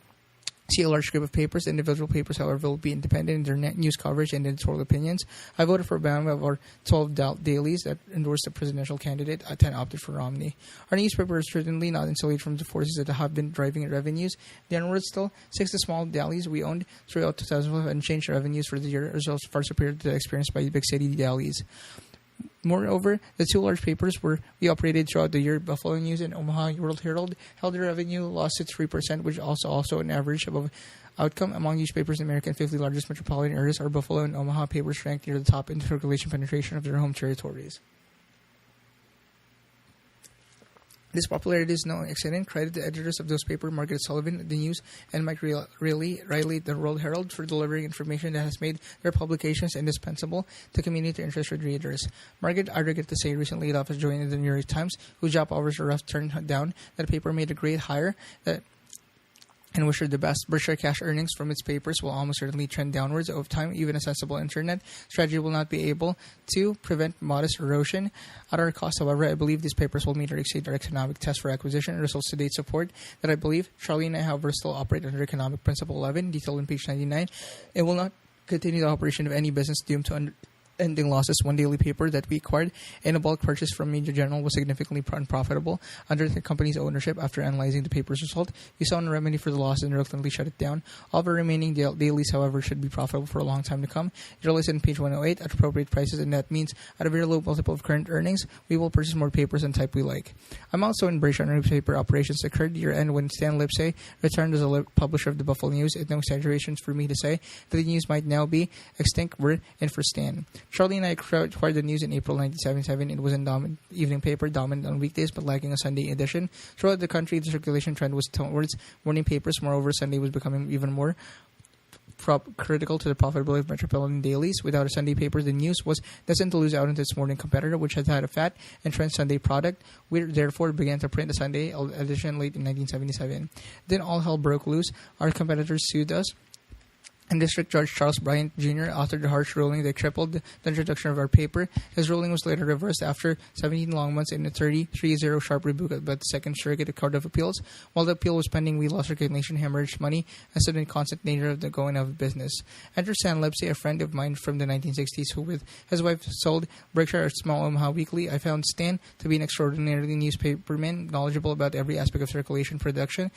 a large group of papers. Individual papers, however, will be independent in their net news coverage and editorial opinions. I voted for a ban of our 12 dailies that endorsed the presidential candidate. 10 opted for Romney. Our newspaper is certainly not insulated from the forces that have been driving revenues. Downward still, 6 of the small dailies we owned throughout 2012 and changed revenues for the year results far superior to the experienced by big city dailies. Moreover, the 2 large papers we operated throughout the year, Buffalo News and Omaha World Herald, held their revenue loss to 3%, which also an average above outcome among newspapers in American 50 largest metropolitan areas. Are Buffalo and Omaha papers ranked near the top in circulation penetration of their home territories. This popularity is no accident. Credit the editors of those papers, Margaret Sullivan, The News, and Mike Riley, The World Herald, for delivering information that has made their publications indispensable to community-interested readers. Margaret, I regret to say, recently laid off as joining the New York Times, whose job offers are rough turned down. That paper made a great hire and wish her the best. Berkshire cash earnings from its papers will almost certainly trend downwards over time. Even a sensible internet strategy will not be able to prevent modest erosion at our cost. However, I believe these papers will meet or exceed our economic test for acquisition. Results to date support that I believe Charlie and I, however, still operate under economic principle 11, detailed on page 99. It will not continue the operation of any business doomed to ending losses. One daily paper that we acquired in a bulk purchase from Media General was significantly unprofitable under the company's ownership. After analyzing the paper's result, we saw no remedy for the loss and reluctantly shut it down. All the remaining dailies, however, should be profitable for a long time to come. It listed on page 108 at appropriate prices, and that means at a very low multiple of current earnings, we will purchase more papers and type we like. I'm also in Berkshire newspaper operations occurred year-end when Stan Lipsey returned as a publisher of the Buffalo News. It's no exaggeration for me to say that the news might now be extinct were in for Stan. Charlie and I acquired the News in April 1977. It was a dominant evening paper, dominant on weekdays but lacking a Sunday edition. Throughout the country, the circulation trend was towards morning papers. Moreover, Sunday was becoming even more critical to the profitability of metropolitan dailies. Without a Sunday paper, the News was destined to lose out into its morning competitor, which had a fat entrenched Sunday product. We therefore began to print the Sunday edition late in 1977. Then all hell broke loose. Our competitors sued us, and District Judge Charles Bryant Jr. authored a harsh ruling that crippled the introduction of our paper. His ruling was later reversed after 17 long months in a 33-0 sharp rebuke by the Second Circuit Court of Appeals. While the appeal was pending, we lost recognition, hemorrhaged money, and stood in constant danger of the going out of business. Enter Stan Lipsey, a friend of mine from the 1960s, who with his wife sold Berkshire, a small Omaha weekly. I found Stan to be an extraordinarily newspaperman, knowledgeable about every aspect of circulation, production,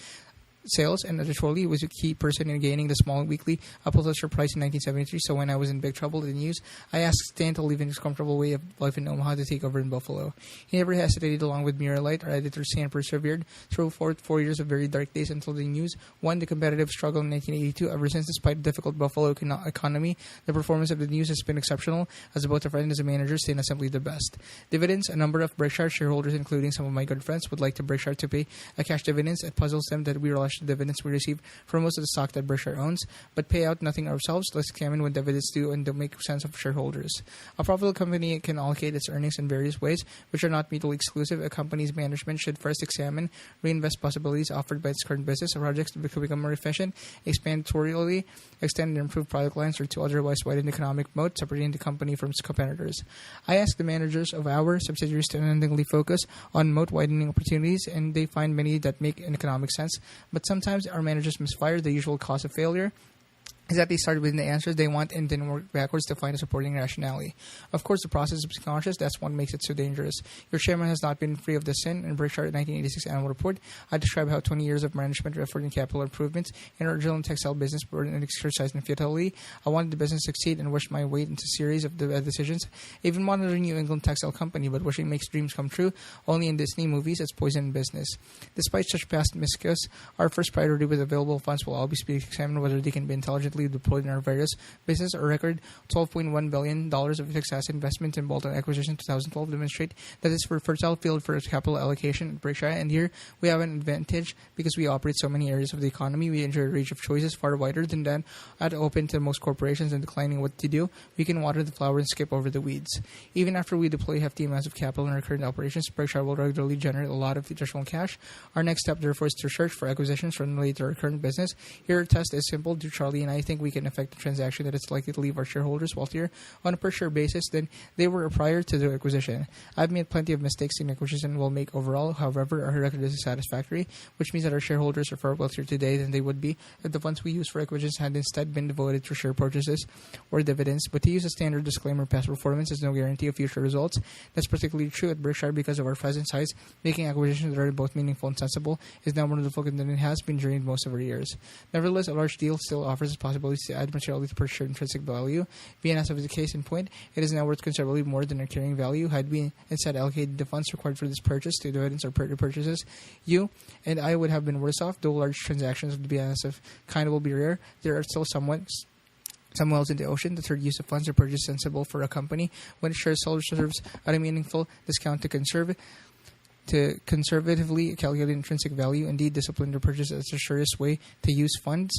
sales, and editorially was a key person in gaining the small weekly a Pulitzer Prize in 1973. So when I was in big trouble in the news, I asked Stan to leave his comfortable way of life in Omaha to take over in Buffalo. He never hesitated. Along with Muralite, our editor, Stan persevered through 4 years of very dark days until the news won the competitive struggle in 1982. Ever since, despite the difficult Buffalo economy, the performance of the news has been exceptional. As both a friend and as a manager, Stan is simply the best. Dividends: a number of Berkshire shareholders, including some of my good friends, would like to Berkshire to pay a cash dividends. It puzzles them that we relish the dividends we receive from most of the stock that Berkshire owns, but pay out nothing ourselves. Let's examine what dividends do and to make sense of shareholders. A profitable company can allocate its earnings in various ways, which are not mutually exclusive. A company's management should first examine reinvest possibilities offered by its current business projects to become more efficient, expand editorially, extend and improve product lines, or to otherwise widen the economic moat, separating the company from its competitors. I ask the managers of our subsidiaries to unendingly focus on moat widening opportunities, and they find many that make an economic sense, but sometimes our managers misfire. The usual cause of failure is that they start with the answers they want and then work backwards to find a supporting rationality. Of course, the process is subconscious. That's what makes it so dangerous. Your chairman has not been free of this sin. In Berkshire 1986 annual report, I describe how 20 years of management effort and capital improvements in our original textile business were an exercise in futility. I wanted the business to succeed and wished my weight into a series of decisions. Even monitoring New England textile company, but wishing makes dreams come true. Only in Disney movies, it's poison in business. Despite such past miscues, our first priority with available funds will always be to examine whether they can be intelligently deployed in our various business. A record $12.1 billion of fixed asset investment in bolt-on acquisition 2012 demonstrate that it's a fertile field for capital allocation at Berkshire, and here we have an advantage because we operate so many areas of the economy. We enjoy a range of choices far wider than that open to most corporations, and declining what to do, we can water the flower and skip over the weeds. Even after we deploy hefty amounts of capital in our current operations, Berkshire will regularly generate a lot of additional cash. Our next step, therefore, is to search for acquisitions related to our current business. Here, our test is simple. Do Charlie and I think we can affect the transaction that it's likely to leave our shareholders wealthier on a per-share basis than they were prior to the acquisition? I've made plenty of mistakes in acquisition and will make overall. However, our record is satisfactory, which means that our shareholders are far wealthier today than they would be if the funds we use for acquisitions had instead been devoted to share purchases or dividends. But to use a standard disclaimer, past performance is no guarantee of future results. That's particularly true at Berkshire because of our present size. Making acquisitions that are both meaningful and sensible is now more difficult than it has been during most of our years. Nevertheless, a large deal still offers possibilities to add materially to per share intrinsic value. Being as of the case in point, it is now worth considerably more than our carrying value. Had we instead allocated the funds required for this purchase to dividends or purchases, you and I would have been worse off. Though large transactions of the BNSF kind will be rare, there are still some wells in the ocean. The third use of funds are purchased sensible for a company when its share seller serves at a meaningful discount to conserve to conservatively calculate intrinsic value. Indeed, disciplined repurchase is the surest way to use funds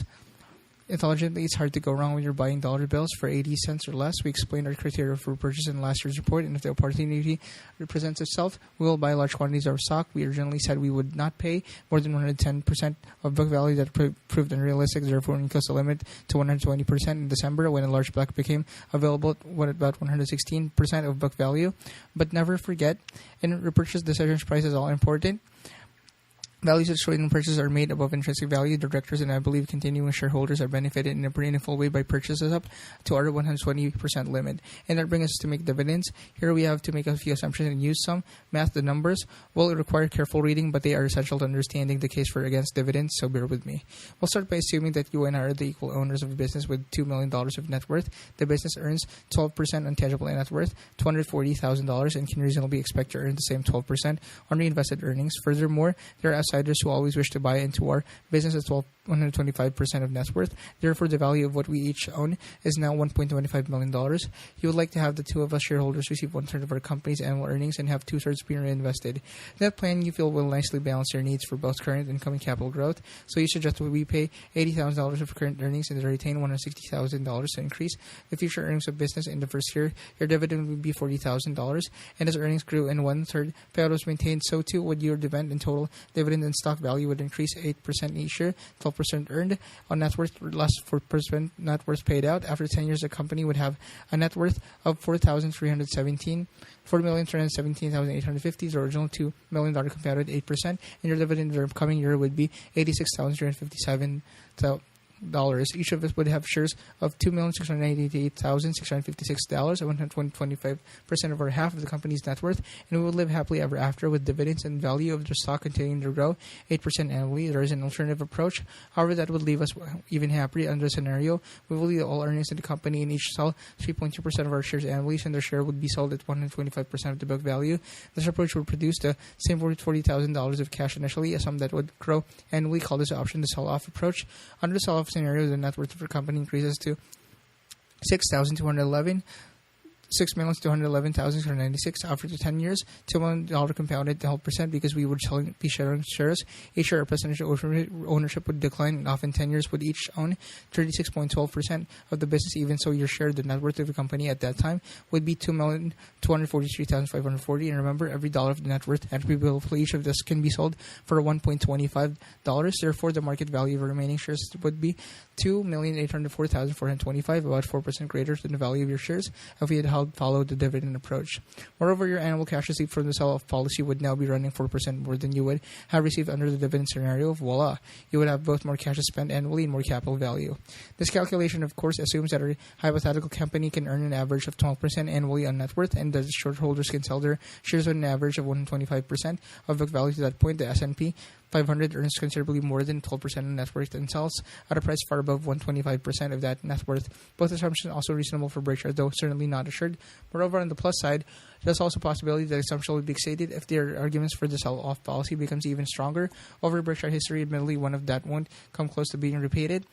intelligently. It's hard to go wrong when you're buying dollar bills for 80 cents or less. We explained our criteria for purchase in last year's report, and if the opportunity represents itself, we will buy large quantities of stock. We originally said we would not pay more than 110% of book value. That proved unrealistic. Therefore, we increased the limit to 120% in December when a large block became available at about 116% of book value. But never forget, in repurchase decisions, price is all important. Values that show in purchases are made above intrinsic value. Directors and I believe continuing shareholders are benefited in a meaningful way by purchases up to our 120% limit. And that brings us to make dividends. Here we have to make a few assumptions and use some math. The numbers will require careful reading, but they are essential to understanding the case for against dividends, so bear with me. We'll start by assuming that you and I are the equal owners of a business with $2 million of net worth. The business earns 12% on tangible net worth, $240,000, and can reasonably expect to earn the same 12% on reinvested earnings. Furthermore, there are outsiders who always wish to buy into our business at 125% of net worth. Therefore, the value of what we each own is now $1.25 million. You would like to have the two of us shareholders receive 1/3 of our company's annual earnings and have 2/3 being reinvested. That plan, you feel, will nicely balance your needs for both current and incoming capital growth. So you suggest that we pay $80,000 of current earnings and retain $160,000 to increase the future earnings of business in the first year. Your dividend would be $40,000. And as earnings grew and 1/3 payout was maintained, so too would your dividend, and total dividend and stock value would increase 8% each year, 12% earned on net worth, less 4% net worth paid out. After 10 years, the company would have a net worth of $4,317,850. The original $2 million compounded 8%, and your dividend in the coming year would be $86,357. Each of us would have shares of $2,698,656 and 125% over half of the company's net worth, and we would live happily ever after with dividends and value of the stock continuing to grow 8% annually. There is an alternative approach, however, that would leave us even happier. Under the scenario, we will leave all earnings in the company and each sell 3.2% of our shares annually, and their share would be sold at 125% of the book value. This approach would produce the same $40,000 of cash initially, a sum that would grow annually. Call this option the sell-off approach. Under the sell-off scenario, the net worth of the company increases to $6,211,696 after the 10 years, $2 million compounded to 12% because we would be sharing shares. Each share percentage of ownership would decline, and often 10 years would each own 36.12% of the business. Even so, your share, the net worth of the company at that time, would be $2,243,540. And remember, every dollar of the net worth attributable to each of this can be sold for $1.25. Therefore, the market value of the remaining shares would be $2,804,425, about 4% greater than the value of your shares if we had followed the dividend approach. Moreover, your annual cash receipt from the sell-off policy would now be running 4% more than you would have received under the dividend scenario. Voila! You would have both more cash to spend annually and more capital value. This calculation, of course, assumes that a hypothetical company can earn an average of 12% annually on net worth, and that the shareholders can sell their shares at an average of 125% of book value. To that point, the S&P 500 earns considerably more than 12% of net worth and sells at a price far above 125% of that net worth. Both assumptions are also reasonable for Berkshire, though certainly not assured. Moreover, on the plus side, there's also a possibility that assumption will be exceeded if their arguments for the sell-off policy becomes even stronger. Over Berkshire history, admittedly, one of that won't come close to being repeated.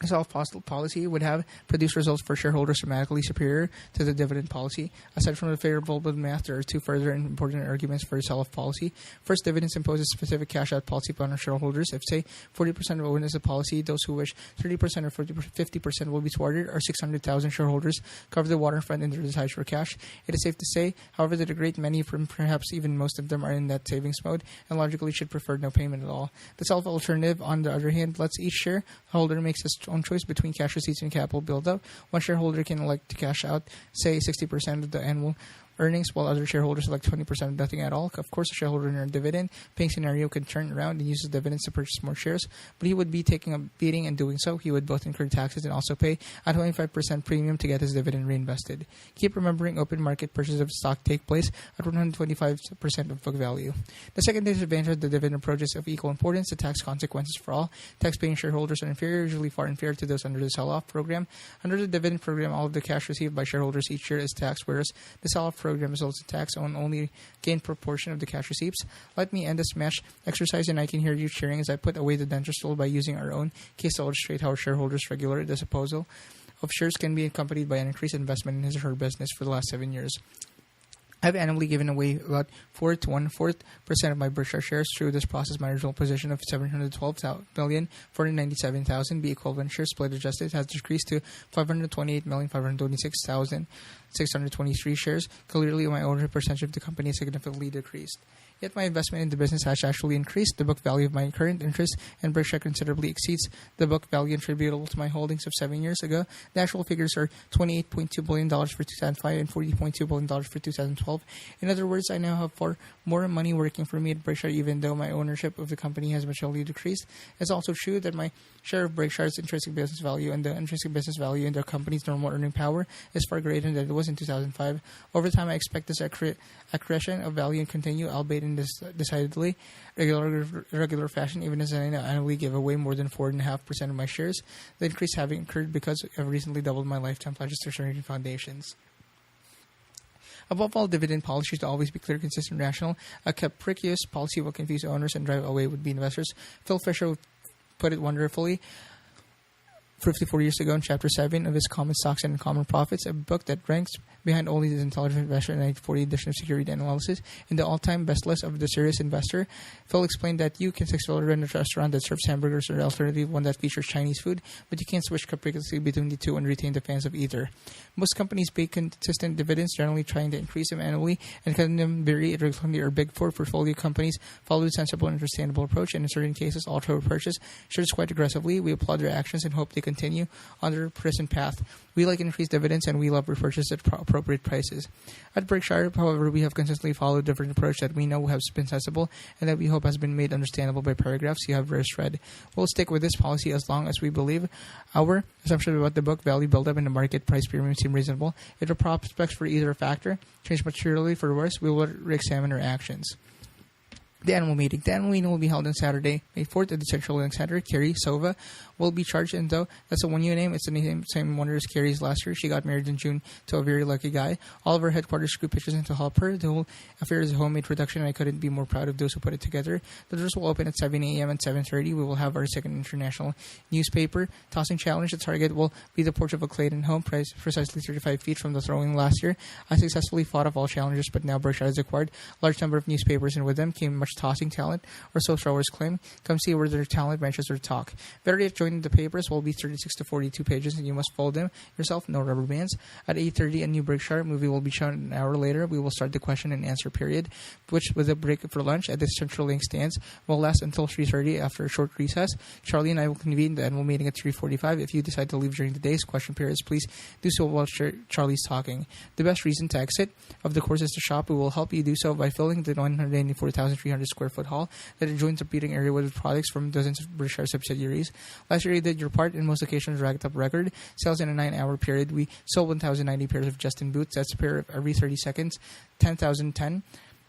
A sell-off policy would have produced results for shareholders dramatically superior to the dividend policy. Aside from the favorable math, there are two further important arguments for a sell-off policy. First, dividends impose a specific cash-out policy upon our shareholders. If, say, 40% of owners of the policy, those who wish 30% or 50% will be thwarted. Our 600,000 shareholders cover the waterfront in their desires for cash. It is safe to say, however, that a great many, from perhaps even most of them, are in that savings mode and logically should prefer no payment at all. The sell-off alternative, on the other hand, lets each shareholder make his own choice between cash receipts and capital build-up. One shareholder can elect to cash out, say, 60% of the annual earnings, while other shareholders elect 20% of nothing at all. Of course, a shareholder in a dividend-paying scenario can turn around and use the dividends to purchase more shares, but he would be taking a beating in doing so. He would both incur taxes and also pay a 25% premium to get his dividend reinvested. Keep remembering, open market purchases of stock take place at 125% of book value. The second disadvantage of the dividend approach is of equal importance: the tax consequences for all tax-paying shareholders are inferior, usually far inferior to those under the sell-off program. Under the dividend program, all of the cash received by shareholders each year is taxed, whereas the sell-off program results in tax on only gain proportion of the cash receipts. Let me end this match exercise, and I can hear you cheering as I put away the dentist tool by using our own case to illustrate how shareholders regular the disposal of shares can be accompanied by an increased investment in his or her business for the last 7 years. I've annually given away about 4 to 1/4% of my Berkshire shares. Through this process, my original position of 712,497,000 B equivalent shares split adjusted has decreased to 528,526,623 shares. Clearly, my ownership percentage of the company has significantly decreased. Yet my investment in the business has actually increased. The book value of my current interest in Berkshire considerably exceeds the book value attributable to my holdings of 7 years ago. The actual figures are $28.2 billion for 2005 and $40.2 billion for 2012. In other words, I now have more money working for me at Berkshire, even though my ownership of the company has materially decreased. It's also true that my share of Berkshire's intrinsic business value and the intrinsic business value in the company's normal earning power is far greater than it was in 2005. Over time, I expect this accretion of value to continue, albeit in this decidedly regular fashion, even as I annually give away more than 4.5% of my shares. The increase having occurred because I've recently doubled my lifetime pledges to charity foundations. Above all, dividend policy should always be clear, consistent, rational. A capricious policy will confuse owners and drive away would-be investors. Phil Fisher put it wonderfully 54 years ago in Chapter 7 of his Common Stocks and Common Profits, a book that ranks behind only the Intelligent Investor and 1940 edition of Security Analysis. In the all-time best list of the Serious Investor, Phil explained that you can successfully run a restaurant that serves hamburgers or an alternative one that features Chinese food, but you can't switch capriciously between the two and retain the fans of either. Most companies pay consistent dividends, generally trying to increase them annually, and cutting them very irregularly. Or Big Four portfolio companies follow a sensible and understandable approach, and in certain cases, also purchase shares quite aggressively. We applaud their actions and hope they continue on their present path. We like increased dividends, and we love repurchase at appropriate prices. At Berkshire, however, we have consistently followed a different approach that we know has been sensible and that we hope has been made understandable by paragraphs you have read. We'll stick with this policy as long as we believe our assumption about the book value buildup and the market price premium seem reasonable. If the prospects for either factor change materially for the worse, we will re-examine our actions. The annual meeting. The annual meeting will be held on Saturday, May 4th at the Central Link Center. Carrie Sova will be charged, and though that's a one-year name, it's the same wonder as Carrie's last year. She got married in June to a very lucky guy. All of our headquarters crew pitches in to help her. The whole affair is a homemade production, and I couldn't be more proud of those who put it together. The doors will open at 7 a.m. and 7:30. We will have our second international newspaper tossing challenge. The target will be the porch of a Clayton home, precisely 35 feet from the throwing last year. I successfully fought off all challenges, but now Berkshire has acquired a large number of newspapers, and with them came much tossing talent, or so throwers claim. Come see where their talent matches their talk. Variety of joining the papers will be 36 to 42 pages, and you must fold them yourself, no rubber bands. At 8:30, a new Berkshire movie will be shown an hour later. We will start the question and answer period, which, with a break for lunch at the Central Link stands, will last until 3:30 after a short recess. Charlie and I will convene the annual meeting at 3:45. If you decide to leave during the day's question periods, please do so while Charlie's talking. The best reason to exit of the course is to shop. We will help you do so by filling the 194,300 square foot hall that adjoins the reading area with products from dozens of Berkshire subsidiaries. Last year, you did your part. In most occasions, racked up record sales in a 9-hour period. We sold 1,090 pairs of Justin boots. That's a pair of every 30 seconds. 10,010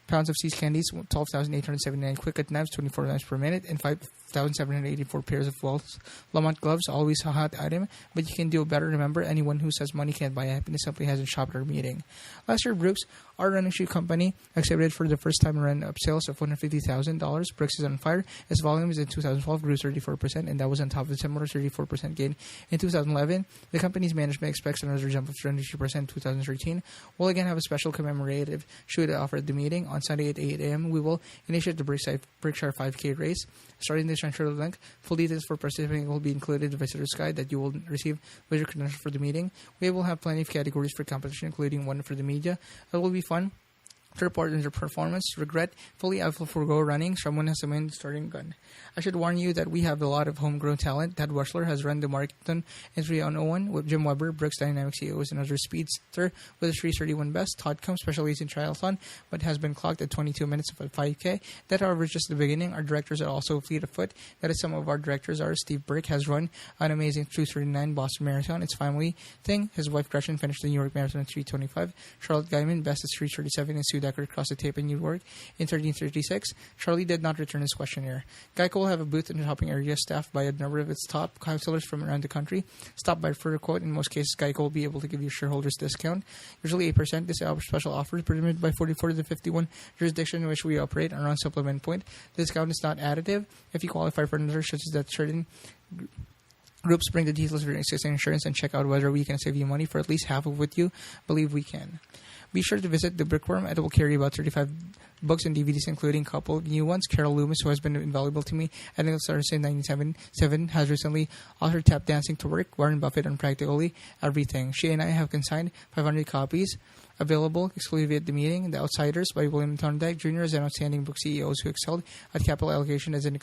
pounds of See's candies. 12,879 quick-cut knives. 24 knives per minute. And 5,784 pairs of Wells Lamont gloves. Always a hot item, but you can do better. Remember, anyone who says money can't buy happiness simply hasn't shopped at our meeting. Last year, Brooks, our running shoe company, exhibited for the first time run up sales of $150,000. Brooks is on fire. Its volumes in 2012 grew 34%, and that was on top of a similar 34% gain in 2011. The company's management expects another jump of 23% in 2013. We'll again have a special commemorative shoe to offer at the meeting. On Sunday at 8 a.m., we will initiate the Berkshire 5K race. Starting the Central Link, full details for participating will be included in the visitor's guide that you will receive with your credentials for the meeting. We will have plenty of categories for competition, including one for the media. It will be fun to report on their performance. Regretfully, I will forego running. Someone has a main starting gun. I should warn you that we have a lot of homegrown talent. Ted Wessler has run the marathon in 3:01 with Jim Weber. Brooks Dynamics CEO is another speedster with a 3:31 best. Todd Combs specializes in triathlon, but has been clocked at 22 minutes of a 5K. That, however, is just the beginning. Our directors are also fleet of foot. That is, some of our directors are. Steve Burke has run an amazing 2:39 Boston Marathon. It's family thing. His wife Gretchen finished the New York Marathon in 3:25. Charlotte Guyman best is 3:37, and Sue Decker crossed the tape in New York in 13:36. Charlie did not return his questionnaire. Geico will have a booth in the shopping area staffed by a number of its top counselors from around the country. Stop by for a quote. In most cases, Geico will be able to give you shareholders discount, usually 8%. This special offer is permitted by 44 to 51 jurisdictions in which we operate around supplement point. The discount is not additive. If you qualify for another, such as that certain Groups bring the details of your existing insurance and check out whether we can save you money for at least half of what you believe we can. Be sure to visit the Bookworm. It will carry about 35 books and DVDs, including a couple of new ones. Carol Loomis, who has been invaluable to me, and it started in 1977, has recently authored Tap Dancing to Work, Warren Buffett, and Practically Everything. She and I have consigned 500 copies. Available exclusively at the meeting. The Outsiders by William Thorndike Jr. is an outstanding book CEOs who excelled at capital allocation as an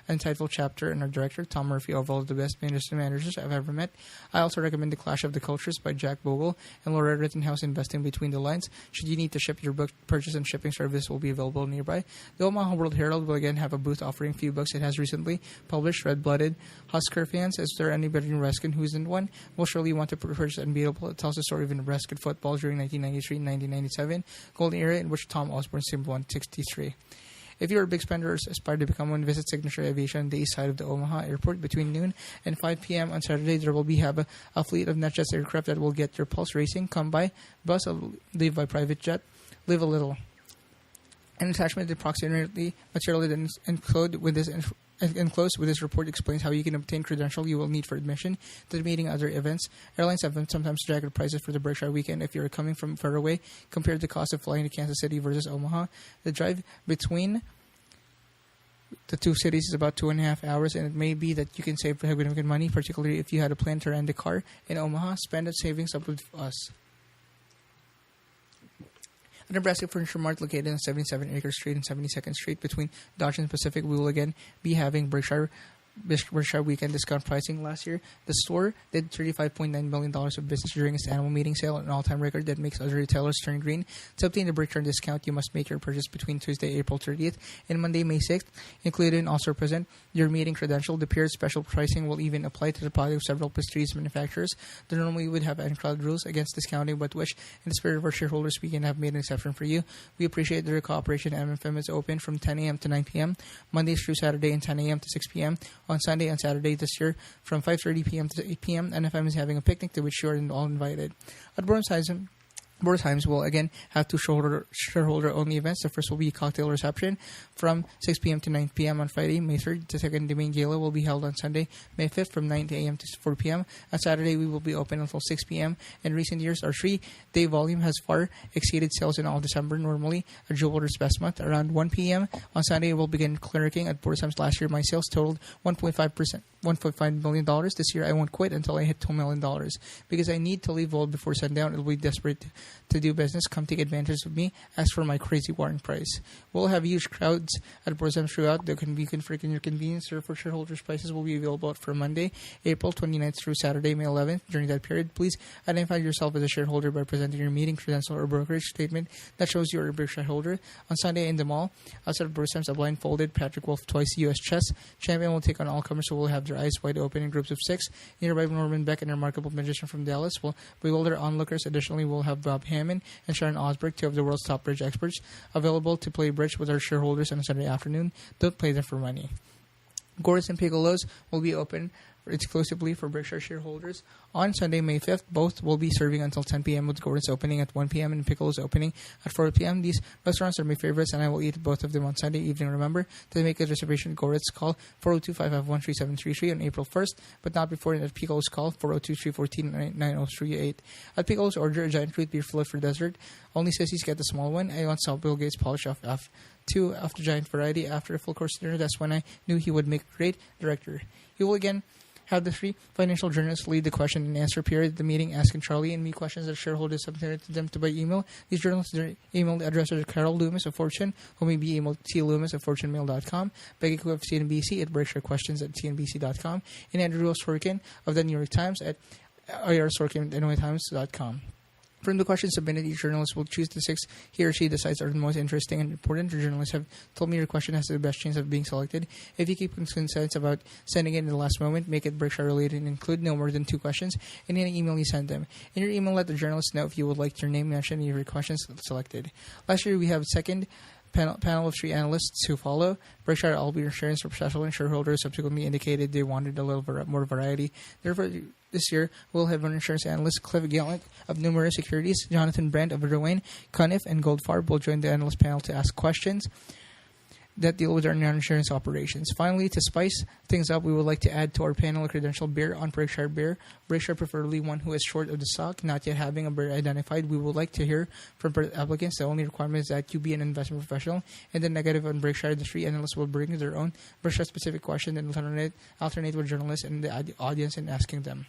Untitled Chapter, and our director, Tom Murphy, of all of the best industry managers I've ever met. I also recommend The Clash of the Cultures by Jack Bogle and Laura Rittenhouse, Investing Between the Lines. Should you need to ship your book, purchase and shipping service will be available nearby. The Omaha World Herald will again have a booth offering few books it has recently published. Red-blooded Husker fans, is there anybody in Nebraska who isn't one? Will surely want to purchase Unbeatable. It tells the story of Nebraska football during 1993-1997, golden era in which Tom Osborne Sim won 63. If you're a big spender or aspire to become one, visit Signature Aviation on the east side of the Omaha Airport between noon and 5 p.m. on Saturday. There will be a fleet of NetJets aircraft that will get your pulse racing. Come by, bus, leave by private jet, live a little. An attachment to approximately material that is enclosed with this report explains how you can obtain credential you will need for admission to the meeting and other events. Airlines have sometimes jagged prices for the Berkshire weekend if you're coming from far away. Compared to the cost of flying to Kansas City versus Omaha, the drive between the two cities is about 2.5 hours, and it may be that you can save significant money, particularly if you had a plan to rent a car in Omaha. Spend that savings up with us. A Nebraska Furniture Mart located on 77 Acre Street and 72nd Street between Dodge and Pacific. We will again be having Berkshire weekend discount pricing. Last year, the store did $35.9 million of business during its annual meeting sale, an all-time record that makes other retailers turn green. To obtain the Berkshire discount, you must make your purchase between Tuesday, April 30th and Monday, May 6th. Included and also present your meeting credential. The period special pricing will even apply to the product of several pastries manufacturers that normally would have ironclad rules against discounting, but which, in the spirit of our shareholders, we can have made an exception for you. We appreciate their cooperation. MFM is open from 10 a.m. to 9 p.m. Mondays through Saturday and 10 a.m. to 6 p.m. On Sunday and Saturday this year from 5:30 p.m. to 8 p.m. NFM is having a picnic to which you are all invited. At Borsheims will again have two shareholder-only events. The first will be a cocktail reception from 6 p.m. to 9 p.m. on Friday, May 3rd. The second, the main gala, will be held on Sunday, May 5th from 9 a.m. to 4 p.m. On Saturday, we will be open until 6 p.m. In recent years, our 3-day volume has far exceeded sales in all December. Normally, a jeweler's best month. Around 1 p.m. on Sunday, we'll begin clerking at Borsheims. Last year, my sales totaled $1.5 million. This year, I won't quit until I hit $2 million. Because I need to leave well before sundown. It'll be desperate to do business. Come take advantage of me. Ask for my crazy warring price. We'll have huge crowds at Borsheims throughout. They can be configured in your convenience. For shareholders, prices will be available for Monday, April 29th through Saturday, May 11th. During that period, please identify yourself as a shareholder by presenting your meeting credential or brokerage statement that shows you're a Berkshire shareholder. On Sunday in the mall, outside of Borsheims, a blindfolded Patrick Wolf Twice U.S. chess champion will take on all comers who will have their eyes wide open in groups of 6. Nearby, Norman Beck, a remarkable magician from Dallas, will bewilder onlookers. Additionally, we'll have Bob Hammond and Sharon Osberg, two of the world's top bridge experts, available to play bridge with our shareholders on a Sunday afternoon. Don't play them for money. Gourds and Piccolos will be open exclusively for Berkshire shareholders on Sunday, May 5th. Both will be serving until 10 p.m. with Gordon's opening at 1 p.m. and Pickles opening at 4 p.m. These restaurants are my favorites, and I will eat both of them on Sunday evening. Remember to make a reservation at Gordon's. Call 402-551-3733 on April 1st, but not before. And at Pickles, call 402-314-9038. At Pickles, order a giant root beer float for dessert. Only sissies get the small one. I want Bill Gates polish off two after giant variety. After a full course dinner, that's when I knew he would make a great director. He will again have the 3 financial journalists lead the question and answer period at the meeting, asking Charlie and me questions that shareholders submitted to them by email. These journalists, their email addresses are Carol Loomis of Fortune, who may be emailed tloomis at fortunemail.com, Becky Cook of CNBC at berkshirequestions@cnbc.com, and Andrew Sorkin of the New York Times at irsorkin at nytimes.com. From the questions submitted, each journalist will choose the 6 he or she decides are the most interesting and important. The journalists have told me your question has the best chance of being selected. If you keep consent about sending it in the last moment, make it Berkshire related and include no more than 2 questions in any email you send them. In your email, let the journalists know if you would like your name mentioned in your questions selected. Last year, we have a second panel of 3 analysts who follow. Berkshire Albee Insurance professional and shareholders subsequently indicated they wanted a little more variety. Therefore, this year, we'll have an insurance analyst, Cliff Gallant of Numerous Securities, Jonathan Brent of Rowan, Cuniff, and Goldfarb will join the analyst panel to ask questions. that deal with our non-insurance operations. Finally, to spice things up, we would like to add to our panel a credential bear on Berkshire Bear. Berkshire, preferably one who is short of the stock, not yet having a bear identified. We would like to hear from applicants. The only requirement is that you be an investment professional. And the negative on Berkshire, the three analysts will bring their own Berkshire-specific question and alternate with journalists and the audience in asking them.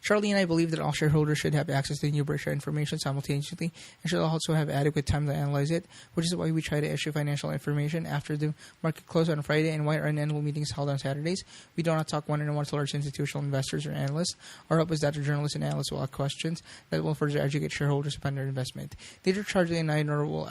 Charlie and I believe that all shareholders should have access to new Berkshire information simultaneously and should also have adequate time to analyze it, which is why we try to issue financial information after the market close on Friday and why our annual meetings held on Saturdays. We do not talk one-on-one to large institutional investors or analysts. Our hope is that the journalists and analysts will ask questions that will further educate shareholders about their investment. Neither Charlie and I nor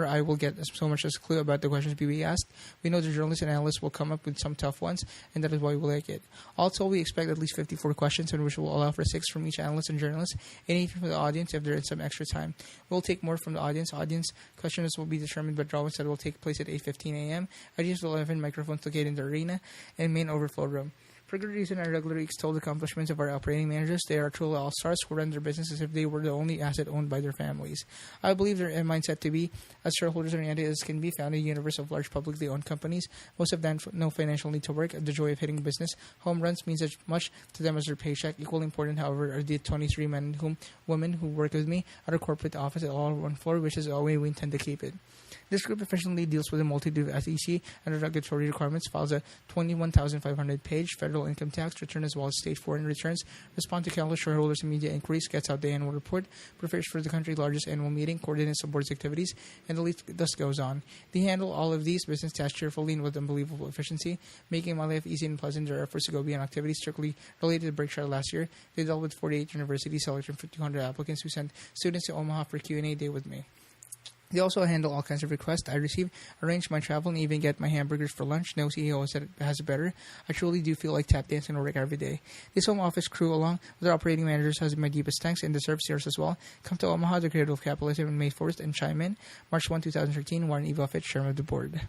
I will get so much as a clue about the questions we asked. We know the journalists and analysts will come up with some tough ones, and that is why we like it. Also, we expect at least 54 questions, in which we'll allow for 6 from each analyst and journalist, and 8 from the audience if there is some extra time. We'll take more from the audience. Audience questions will be determined by drawings that will take place at 8:15 a.m. Audience will have microphones located in the arena and main overflow room. For good reason, our regularly extolled accomplishments of our operating managers. They are truly all-stars who run their business as if they were the only asset owned by their families. I believe their mindset to be as shareholders-oriented as can be found in a universe of large publicly owned companies. Most of them no financial need to work. The joy of hitting business home runs means as much to them as their paycheck. Equally important, however, are the 23 men and women who work with me at our corporate office at all on one floor, which is the way we intend to keep it. This group efficiently deals with a multitude of SEC and regulatory requirements, files a 21,500-page federal income tax return as well as state foreign returns, respond to countless shareholders and media inquiries, gets out the annual report, prepares for the country's largest annual meeting, coordinates the board's activities, and the list thus goes on. They handle all of these business tasks cheerfully and with unbelievable efficiency, making my life easy and pleasant. Their efforts to go beyond activities strictly related to Berkshire last year. They dealt with 48 universities, selected from 200 applicants who sent students to Omaha for Q&A day with me. They also handle all kinds of requests I receive, arrange my travel, and even get my hamburgers for lunch. No CEO has it better. I truly do feel like tap dancing at work every day. This home office crew, along with our operating managers, has my deepest thanks and deserves yours as well. Come to Omaha, the cradle of capitalism, on May 4th, and chime in. March 1, 2013, Warren E. Buffett, Chairman of the Board.